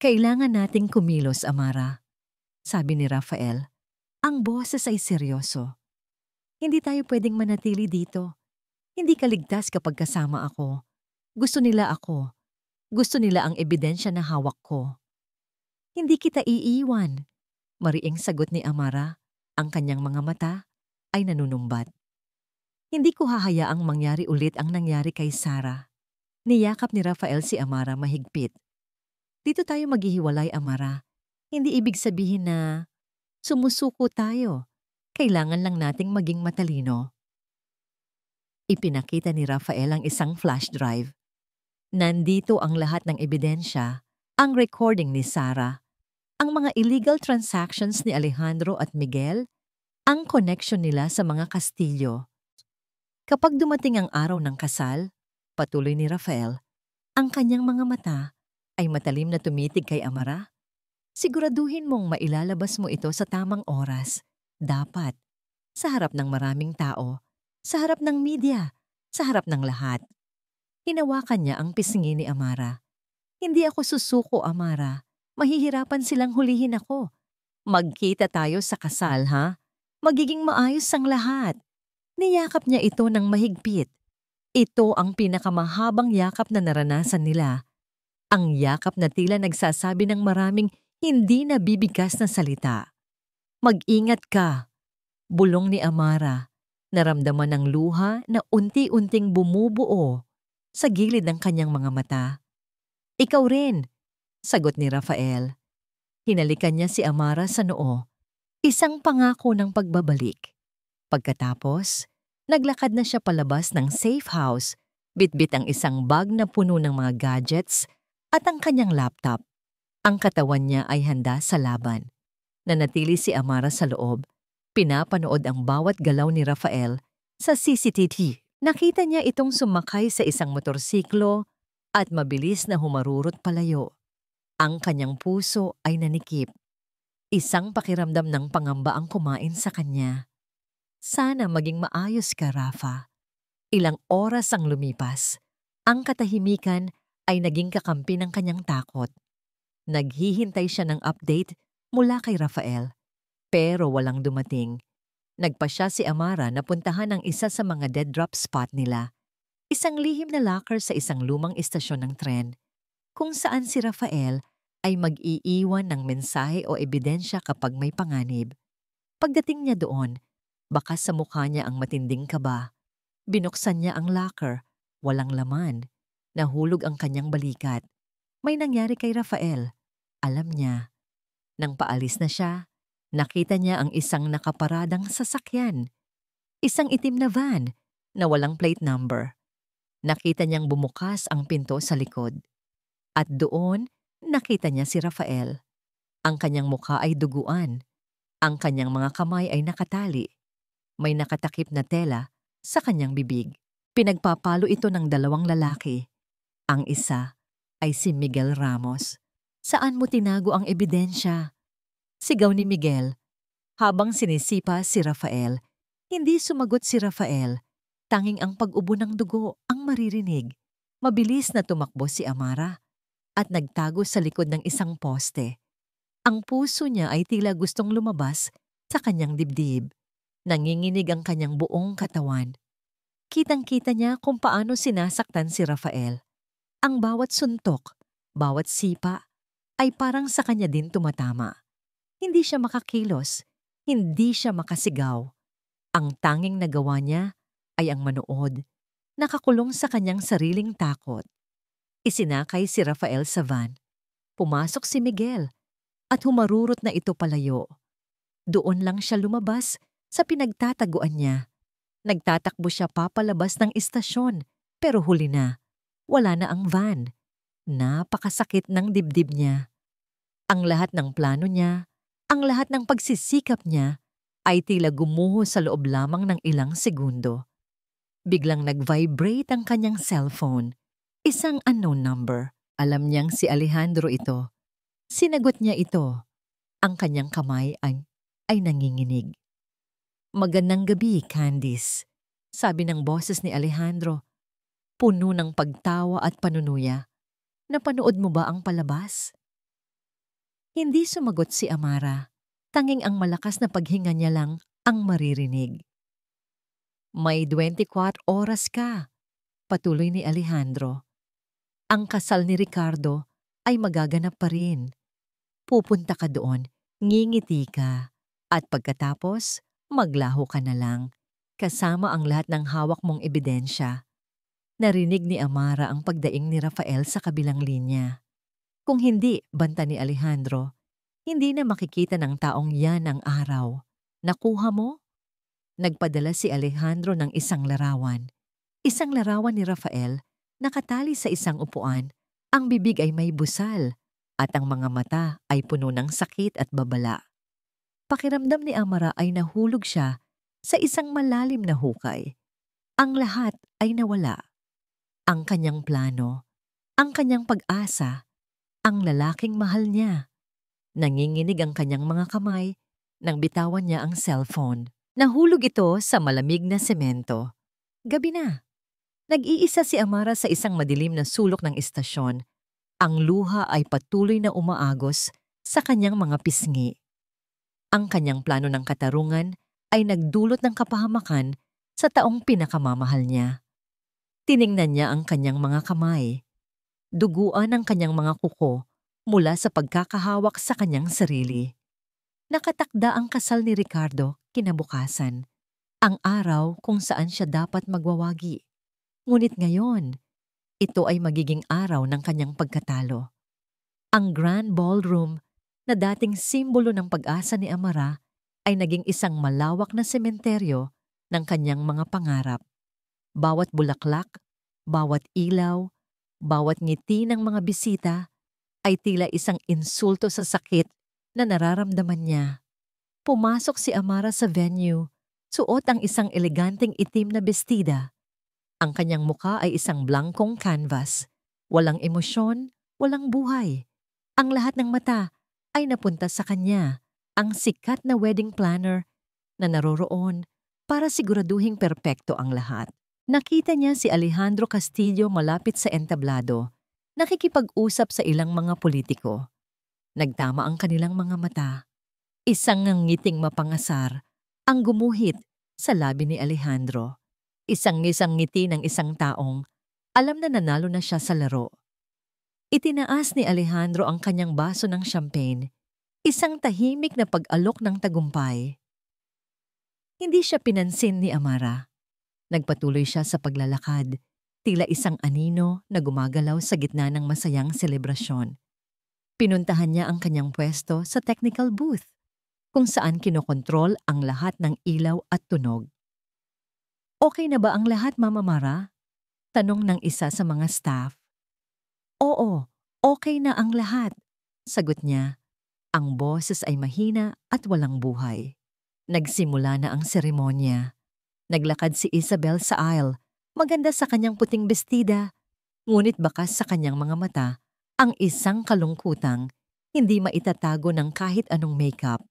Kailangan nating kumilos, Amara. Sabi ni Rafael. Ang boses ay seryoso. Hindi tayo pwedeng manatili dito. Hindi ka ligtas kapag kasama ako. Gusto nila ako. Gusto nila ang ebidensya na hawak ko. Hindi kita iiwan. Mariing sagot ni Amara. Ang kanyang mga mata ay nanunumbat. Hindi ko hahayaang mangyari ulit ang nangyari kay Sarah. Niyakap ni Rafael si Amara mahigpit. Dito tayo maghihiwalay, Amara. Hindi ibig sabihin na sumusuko tayo. Kailangan lang nating maging matalino. Ipinakita ni Rafael ang isang flash drive. Nandito ang lahat ng ebidensya, ang recording ni Sarah, ang mga illegal transactions ni Alejandro at Miguel, ang connection nila sa mga Castillo. Kapag dumating ang araw ng kasal, patuloy ni Rafael, ang kanyang mga mata ay matalim na tumitig kay Amara. Siguraduhin mong mailalabas mo ito sa tamang oras. Dapat. Sa harap ng maraming tao. Sa harap ng media. Sa harap ng lahat. Hinawakan niya ang pisngi ni Amara. Hindi ako susuko, Amara. Mahihirapan silang hulihin ako. Magkita tayo sa kasal, ha? Magiging maayos ang lahat. Niyakap niya ito ng mahigpit. Ito ang pinakamahabang yakap na naranasan nila. Ang yakap na tila nagsasabi ng maraming hindi nabibigkas na salita. Mag-ingat ka. Bulong ni Amara. Naramdaman ng luha na unti-unting bumubuo sa gilid ng kanyang mga mata. Ikaw rin. sagot ni Rafael. Hinalikan niya si Amara sa noo, isang pangako ng pagbabalik. Pagkatapos, naglakad na siya palabas ng safe house, bitbit ang isang bag na puno ng mga gadgets at ang kanyang laptop. Ang katawan niya ay handa sa laban. Nanatili si Amara sa loob, pinapanood ang bawat galaw ni Rafael sa CCTV. Nakita niya itong sumakay sa isang motorsiklo at mabilis na humarurot palayo. Ang kanyang puso ay nanikip. Isang pakiramdam ng pangamba ang kumain sa kanya. Sana maging maayos ka, Rafa. Ilang oras ang lumipas. Ang katahimikan ay naging kakampi ng kanyang takot. Naghihintay siya ng update mula kay Rafael, pero walang dumating. Nagpa siya si Amara na puntahan ang isa sa mga dead drop spot nila. Isang lihim na locker sa isang lumang istasyon ng tren, kung saan si Rafael ay mag-iiwan ng mensahe o ebidensya kapag may panganib. Pagdating niya doon, baka sa mukha niya ang matinding kaba. Binuksan niya ang locker, walang laman. Nahulog ang kanyang balikat. May nangyari kay Rafael. Alam niya. Nang paalis na siya, nakita niya ang isang nakaparadang sasakyan. Isang itim na van na walang plate number. Nakita niyang bumukas ang pinto sa likod. At doon, nakita niya si Rafael. Ang kanyang mukha ay duguan. Ang kanyang mga kamay ay nakatali. May nakatakip na tela sa kanyang bibig. Pinagpapalo ito ng dalawang lalaki. Ang isa ay si Miguel Ramos. Saan mo tinago ang ebidensya? Sigaw ni Miguel. Habang sinisipa si Rafael, hindi sumagot si Rafael. Tanging ang pag-ubo ng dugo ang maririnig. Mabilis na tumakbo si Amara at nagtago sa likod ng isang poste. Ang puso niya ay tila gustong lumabas sa kanyang dibdib. Nanginginig ang kanyang buong katawan. Kitang-kita niya kung paano sinasaktan si Rafael. Ang bawat suntok, bawat sipa, ay parang sa kanya din tumatama. Hindi siya makakilos, hindi siya makasigaw. Ang tanging nagawa niya ay ang manood, nakakulong sa kanyang sariling takot. Isinakay si Rafael sa van. Pumasok si Miguel at humarurot na ito palayo. Doon lang siya lumabas sa pinagtataguan niya. Nagtatakbo siya papalabas ng istasyon, pero huli na. Wala na ang van. Napakasakit ng dibdib niya. Ang lahat ng plano niya, ang lahat ng pagsisikap niya, ay tila gumuho sa loob lamang ng ilang segundo. Biglang nag-vibrate ang kanyang cellphone. Isang unknown number. Alam niyang si Alejandro ito. Sinagot niya ito. Ang kanyang kamay ay nanginginig. Magandang gabi, Candice. Sabi ng boses ni Alejandro. Puno ng pagtawa at panunuya. Napanood mo ba ang palabas? Hindi sumagot si Amara. Tanging ang malakas na paghinga niya lang ang maririnig. May 24 oras ka, patuloy ni Alejandro. Ang kasal ni Ricardo ay magaganap pa rin. Pupunta ka doon, ngingiti ka, at pagkatapos, maglaho ka na lang, kasama ang lahat ng hawak mong ebidensya. Narinig ni Amara ang pagdaing ni Rafael sa kabilang linya. Kung hindi, banta ni Alejandro, hindi na makikita ng taong yan ang araw. Nakuha mo? Nagpadala si Alejandro ng isang larawan. Isang larawan ni Rafael, nakatali sa isang upuan. Ang bibig ay may busal at ang mga mata ay puno ng sakit at babala. Pakiramdam ni Amara ay nahulog siya sa isang malalim na hukay. Ang lahat ay nawala. Ang kanyang plano, ang kanyang pag-asa, ang lalaking mahal niya. Nanginginig ang kanyang mga kamay nang bitawan niya ang cellphone. Nahulog ito sa malamig na semento. Gabi na. Nag-iisa si Amara sa isang madilim na sulok ng istasyon. Ang luha ay patuloy na umaagos sa kanyang mga pisngi. Ang kanyang plano ng katarungan ay nagdulot ng kapahamakan sa taong pinakamamahal niya. Tiningnan niya ang kanyang mga kamay. Duguan ang kanyang mga kuko mula sa pagkakahawak sa kanyang sarili. Nakatakda ang kasal ni Ricardo kinabukasan, ang araw kung saan siya dapat magwawagi. Ngunit ngayon, ito ay magiging araw ng kanyang pagkatalo. Ang Grand Ballroom na dating simbolo ng pag-asa ni Amara ay naging isang malawak na sementeryo ng kanyang mga pangarap. Bawat bulaklak, bawat ilaw, bawat ngiti ng mga bisita ay tila isang insulto sa sakit na nararamdaman niya. Pumasok si Amara sa venue, suot ang isang eleganteng itim na bestida. Ang kanyang muka ay isang blankong canvas. Walang emosyon, walang buhay. Ang lahat ng mata ay napunta sa kanya, ang sikat na wedding planner na naroroon para siguraduhing perpekto ang lahat. Nakita niya si Alejandro Castillo malapit sa entablado, nakikipag-usap sa ilang mga politiko. Nagtama ang kanilang mga mata. Isang ngiting mapangasar ang gumuhit sa labi ni Alejandro. Isang ngiti ng isang taong alam na nanalo na siya sa laro. Itinaas ni Alejandro ang kanyang baso ng champagne, isang tahimik na pag-alok ng tagumpay. Hindi siya pinansin ni Amara. Nagpatuloy siya sa paglalakad, tila isang anino na gumagalaw sa gitna ng masayang selebrasyon. Pinuntahan niya ang kanyang pwesto sa technical booth, kung saan kinokontrol ang lahat ng ilaw at tunog. Okay na ba ang lahat, Mama Mara? Tanong ng isa sa mga staff. Oo, okay na ang lahat, sagot niya. Ang boses ay mahina at walang buhay. Nagsimula na ang seremonya. Naglakad si Isabel sa aisle, maganda sa kanyang puting bestida, ngunit bakas sa kanyang mga mata ang isang kalungkutang hindi maitatago ng kahit anong makeup.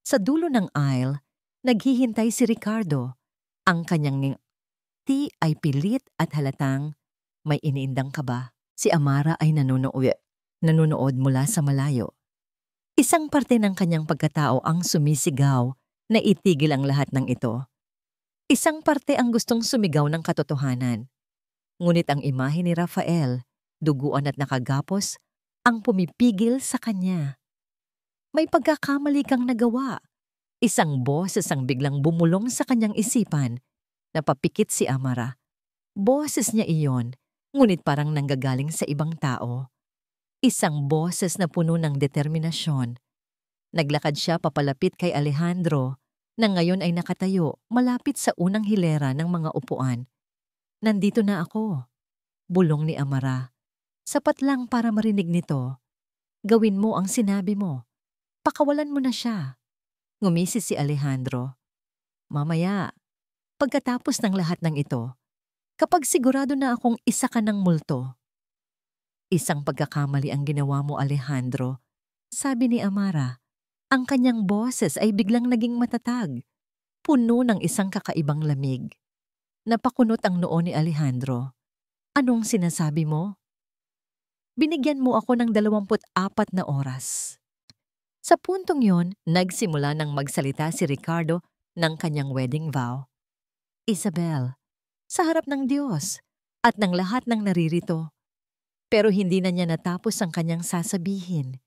Sa dulo ng aisle, naghihintay si Ricardo. Ang kanyang ngiti ay pilit at halatang may iniindang kaba. Si Amara ay nanonood mula sa malayo. Isang parte ng kanyang pagkatao ang sumisigaw na itigil ang lahat ng ito. Isang parte ang gustong sumigaw ng katotohanan. Ngunit ang imahe ni Rafael, duguan at nakagapos, ang pumipigil sa kanya. May pagkakamali kang nagawa. Isang boses ang biglang bumulong sa kanyang isipan. Napapikit si Amara. Boses niya iyon, ngunit parang nanggagaling sa ibang tao. Isang boses na puno ng determinasyon. Naglakad siya papalapit kay Alejandro, na ngayon ay nakatayo malapit sa unang hilera ng mga upuan. Nandito na ako, bulong ni Amara. Sapat lang para marinig nito. Gawin mo ang sinabi mo. Pakawalan mo na siya. Ngumisi si Alejandro. Mamaya, pagkatapos ng lahat ng ito, kapag sigurado na akong isa ka ng multo. Isang pagkakamali ang ginawa mo, Alejandro, sabi ni Amara. Ang kanyang boses ay biglang naging matatag, puno ng isang kakaibang lamig. Napakunot ang noo ni Alejandro. Anong sinasabi mo? Binigyan mo ako ng 24 na oras. Sa puntong yon, nagsimula ng magsalita si Ricardo ng kanyang wedding vow. Isabel, sa harap ng Diyos at ng lahat ng naririto. Pero hindi na niya natapos ang kanyang sasabihin.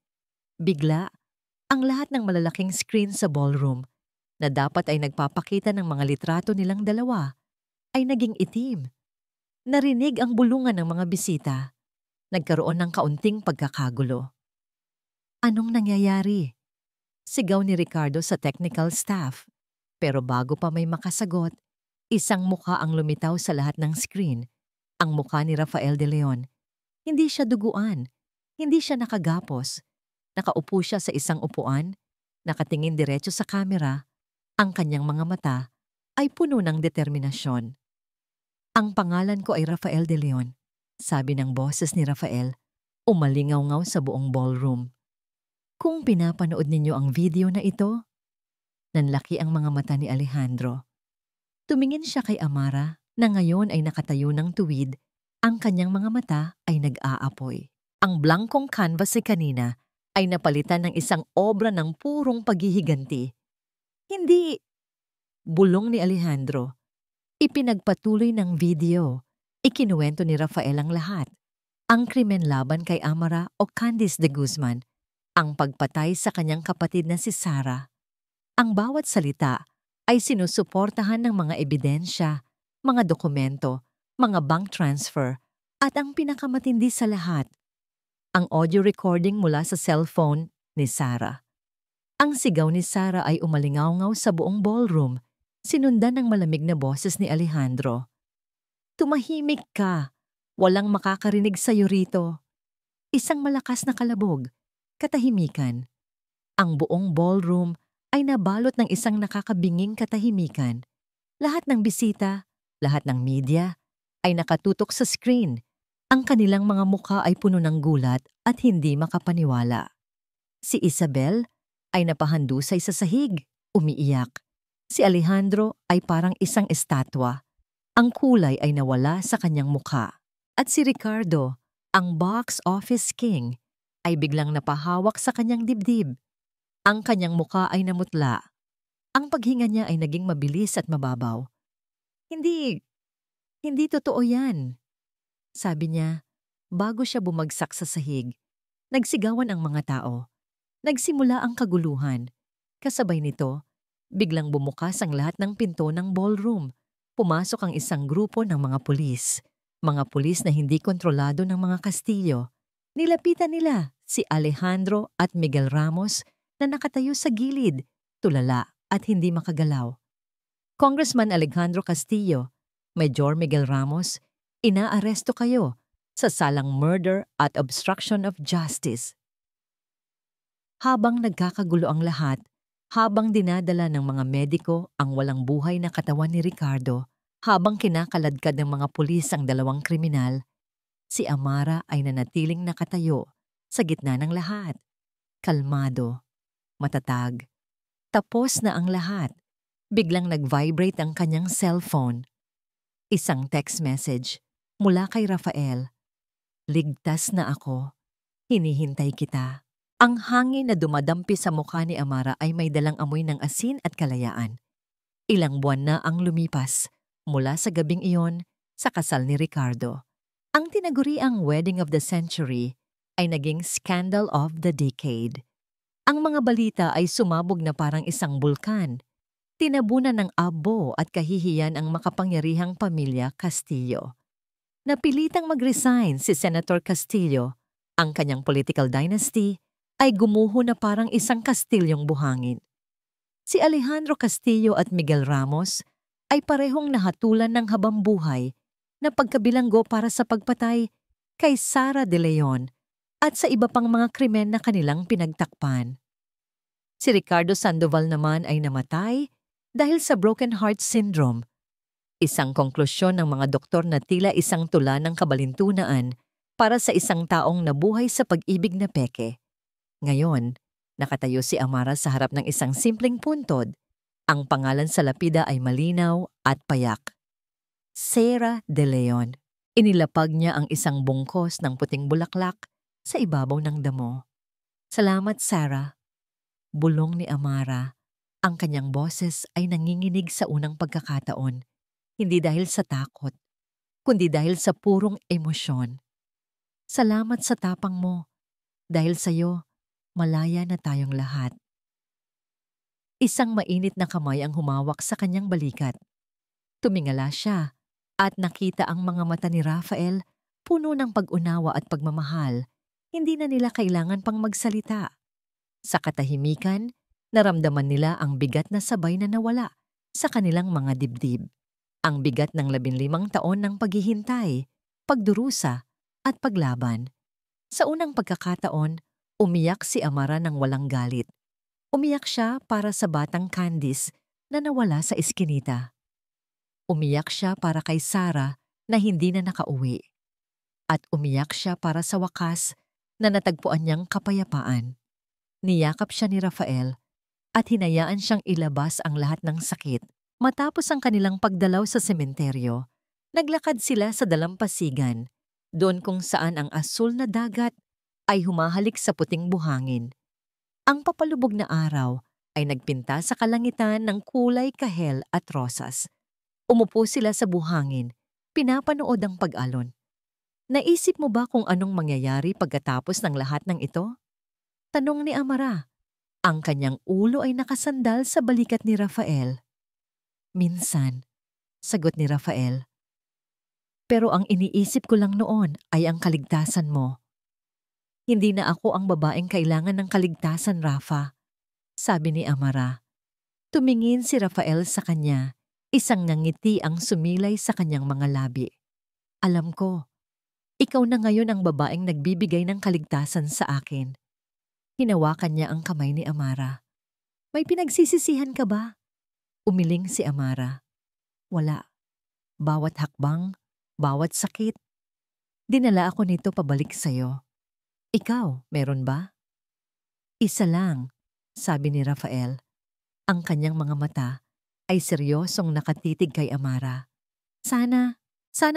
Bigla, ang lahat ng malalaking screen sa ballroom na dapat ay nagpapakita ng mga litrato nilang dalawa ay naging itim. Narinig ang bulungan ng mga bisita. Nagkaroon ng kaunting pagkakagulo. Anong nangyayari? Sigaw ni Ricardo sa technical staff. Pero bago pa may makasagot, isang mukha ang lumitaw sa lahat ng screen. Ang mukha ni Rafael de Leon. Hindi siya duguan. Hindi siya nakagapos. Nakaupo siya sa isang upuan, nakatingin diretso sa kamera. Ang kanyang mga mata ay puno ng determinasyon. Ang pangalan ko ay Rafael de Leon, sabi ng boses ni Rafael, umalingaw-ngaw sa buong ballroom. Kung pinapanood ninyo ang video na ito, nanlaki ang mga mata ni Alejandro. Tumingin siya kay Amara na ngayon ay nakatayo ng tuwid, ang kanyang mga mata ay nag-aapoy. Ang blankong canvas si kanina ay napalitan ng isang obra ng purong paghihiganti. Hindi, bulong ni Alejandro. Ipinagpatuloy ng video. Ikinuwento ni Rafael ang lahat. Ang krimen laban kay Amara o Candice de Guzman, ang pagpatay sa kanyang kapatid na si Sarah. Ang bawat salita ay sinusuportahan ng mga ebidensya, mga dokumento, mga bank transfer, at ang pinakamatindi sa lahat, ang audio recording mula sa cellphone ni Sarah. Ang sigaw ni Sarah ay umalingaw-ngaw sa buong ballroom, sinundan ng malamig na boses ni Alejandro. Tumahimik ka! Walang makakarinig sa'yo rito. Isang malakas na kalabog, katahimikan. Ang buong ballroom ay nabalot ng isang nakakabinging katahimikan. Lahat ng bisita, lahat ng media, ay nakatutok sa screen. Ang kanilang mga mukha ay puno ng gulat at hindi makapaniwala. Si Isabel ay napahandusay sa sahig, umiiyak. Si Alejandro ay parang isang estatwa. Ang kulay ay nawala sa kanyang mukha. At si Ricardo, ang box office king, ay biglang napahawak sa kanyang dibdib. Ang kanyang mukha ay namutla. Ang paghinga niya ay naging mabilis at mababaw. Hindi totoo yan, sabi niya bago siya bumagsak sa sahig. Nagsigawan ang mga tao. Nagsimula ang kaguluhan. Kasabay nito, biglang bumukas ang lahat ng pinto ng ballroom. Pumasok ang isang grupo ng mga pulis. Mga pulis na hindi kontrolado ng mga Kastilyo. Nilapitan nila si Alejandro at Miguel Ramos na nakatayo sa gilid, tulala at hindi makagalaw. Congressman Alejandro Castillo, Major Miguel Ramos, inaaresto kayo sa salang murder at obstruction of justice. Habang nagkakagulo ang lahat, habang dinadala ng mga mediko ang walang buhay na katawan ni Ricardo, habang kinakaladkad ng mga pulis ang dalawang kriminal, si Amara ay nanatiling nakatayo sa gitna ng lahat. Kalmado, matatag. Tapos na ang lahat. Biglang nag-vibrate ang kanyang cellphone. Isang text message mula kay Rafael. Ligtas na ako. Hinihintay kita. Ang hangin na dumadampi sa mukha ni Amara ay may dalang amoy ng asin at kalayaan. Ilang buwan na ang lumipas mula sa gabing iyon sa kasal ni Ricardo. Ang tinaguriang wedding of the century ay naging scandal of the decade. Ang mga balita ay sumabog na parang isang bulkan. Tinabunan ng abo at kahihiyan ang makapangyarihang pamilya Castillo. Napilitang mag-resign si Senator Castillo. Ang kanyang political dynasty ay gumuho na parang isang kastilyong buhangin. Si Alejandro Castillo at Miguel Ramos ay parehong nahatulan ng habambuhay na pagkabilanggo para sa pagpatay kay Sara De Leon at sa iba pang mga krimen na kanilang pinagtakpan. Si Ricardo Sandoval naman ay namatay dahil sa broken heart syndrome. Isang konklusyon ng mga doktor na tila isang tula ng kabalintunaan para sa isang taong nabuhay sa pag-ibig na peke. Ngayon, nakatayo si Amara sa harap ng isang simpleng puntod. Ang pangalan sa lapida ay malinaw at payak. Sara De Leon. Inilapag niya ang isang bungkos ng puting bulaklak sa ibabaw ng damo. Salamat, Sarah. Bulong ni Amara. Ang kanyang boses ay nanginginig sa unang pagkakataon. Hindi dahil sa takot, kundi dahil sa purong emosyon. Salamat sa tapang mo. Dahil sa'yo, malaya na tayong lahat. Isang mainit na kamay ang humawak sa kanyang balikat. Tumingala siya at nakita ang mga mata ni Rafael puno ng pag-unawa at pagmamahal. Hindi na nila kailangan pang magsalita. Sa katahimikan, naramdaman nila ang bigat na sabay na nawala sa kanilang mga dibdib. Ang bigat ng 15 taon ng paghihintay, pagdurusa at paglaban. Sa unang pagkakataon, umiyak si Amara ng walang galit. Umiyak siya para sa batang Candice na nawala sa eskinita. Umiyak siya para kay Sarah na hindi na nakauwi. At umiyak siya para sa wakas na natagpuan niyang kapayapaan. Niyakap siya ni Rafael at hinayaan siyang ilabas ang lahat ng sakit. Matapos ang kanilang pagdalaw sa sementeryo, naglakad sila sa dalampasigan, doon kung saan ang asul na dagat ay humahalik sa puting buhangin. Ang papalubog na araw ay nagpinta sa kalangitan ng kulay kahel at rosas. Umupo sila sa buhangin, pinapanood ang pag-alon. Naisip mo ba kung anong mangyayari pagkatapos ng lahat ng ito? Tanong ni Amara. Ang kanyang ulo ay nakasandal sa balikat ni Rafael. Minsan, sagot ni Rafael. Pero ang iniisip ko lang noon ay ang kaligtasan mo. Hindi na ako ang babaeng kailangan ng kaligtasan, Rafa, sabi ni Amara. Tumingin si Rafael sa kanya, isang ngiti ang sumilay sa kanyang mga labi. Alam ko, ikaw na ngayon ang babaeng nagbibigay ng kaligtasan sa akin. Hinawakan niya ang kamay ni Amara. May pinagsisisihan ka ba? Umiling si Amara. Wala. Bawat hakbang, bawat sakit, dinala ako nito pabalik sa'yo. Ikaw, meron ba? Isa lang, sabi ni Rafael. Ang kanyang mga mata ay seryosong nakatitig kay Amara. Sana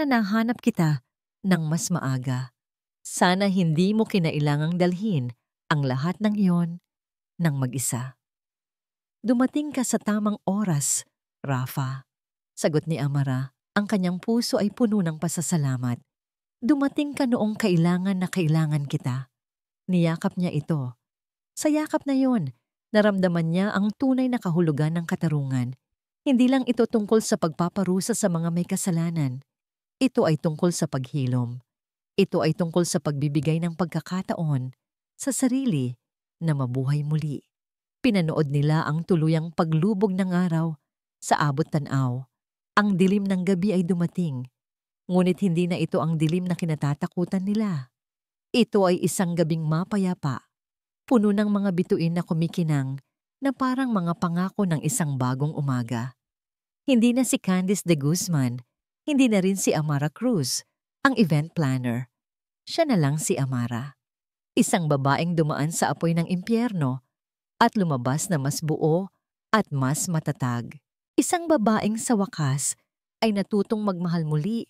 nahanap kita ng mas maaga. Sana hindi mo kinailangang dalhin ang lahat ng iyon ng mag-isa. Dumating ka sa tamang oras, Rafa. Sagot ni Amara, ang kanyang puso ay puno ng pasasalamat. Dumating ka noong kailangan na kailangan kita. Niyakap niya ito. Sa yakap na yon, naramdaman niya ang tunay na kahulugan ng katarungan. Hindi lang ito tungkol sa pagpaparusa sa mga may kasalanan. Ito ay tungkol sa paghilom. Ito ay tungkol sa pagbibigay ng pagkakataon sa sarili na mabuhay muli. Pinanood nila ang tuluyang paglubog ng araw sa abot tanaw. Ang dilim ng gabi ay dumating, ngunit hindi na ito ang dilim na kinatatakutan nila. Ito ay isang gabing mapayapa, puno ng mga bituin na kumikinang na parang mga pangako ng isang bagong umaga. Hindi na si Candice de Guzman, hindi na rin si Amara Cruz, ang event planner. Siya na lang si Amara. Isang babaeng dumaan sa apoy ng impyerno at lumabas na mas buo at mas matatag. Isang babaeng sa wakas ay natutong magmahal muli,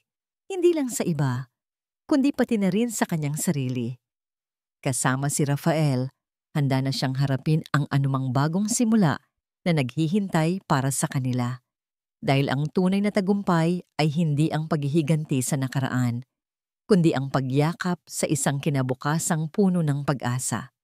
hindi lang sa iba, kundi pati na rin sa kanyang sarili. Kasama si Rafael, handa na siyang harapin ang anumang bagong simula na naghihintay para sa kanila. Dahil ang tunay na tagumpay ay hindi ang paghihiganti sa nakaraan, kundi ang pagyakap sa isang kinabukasang puno ng pag-asa.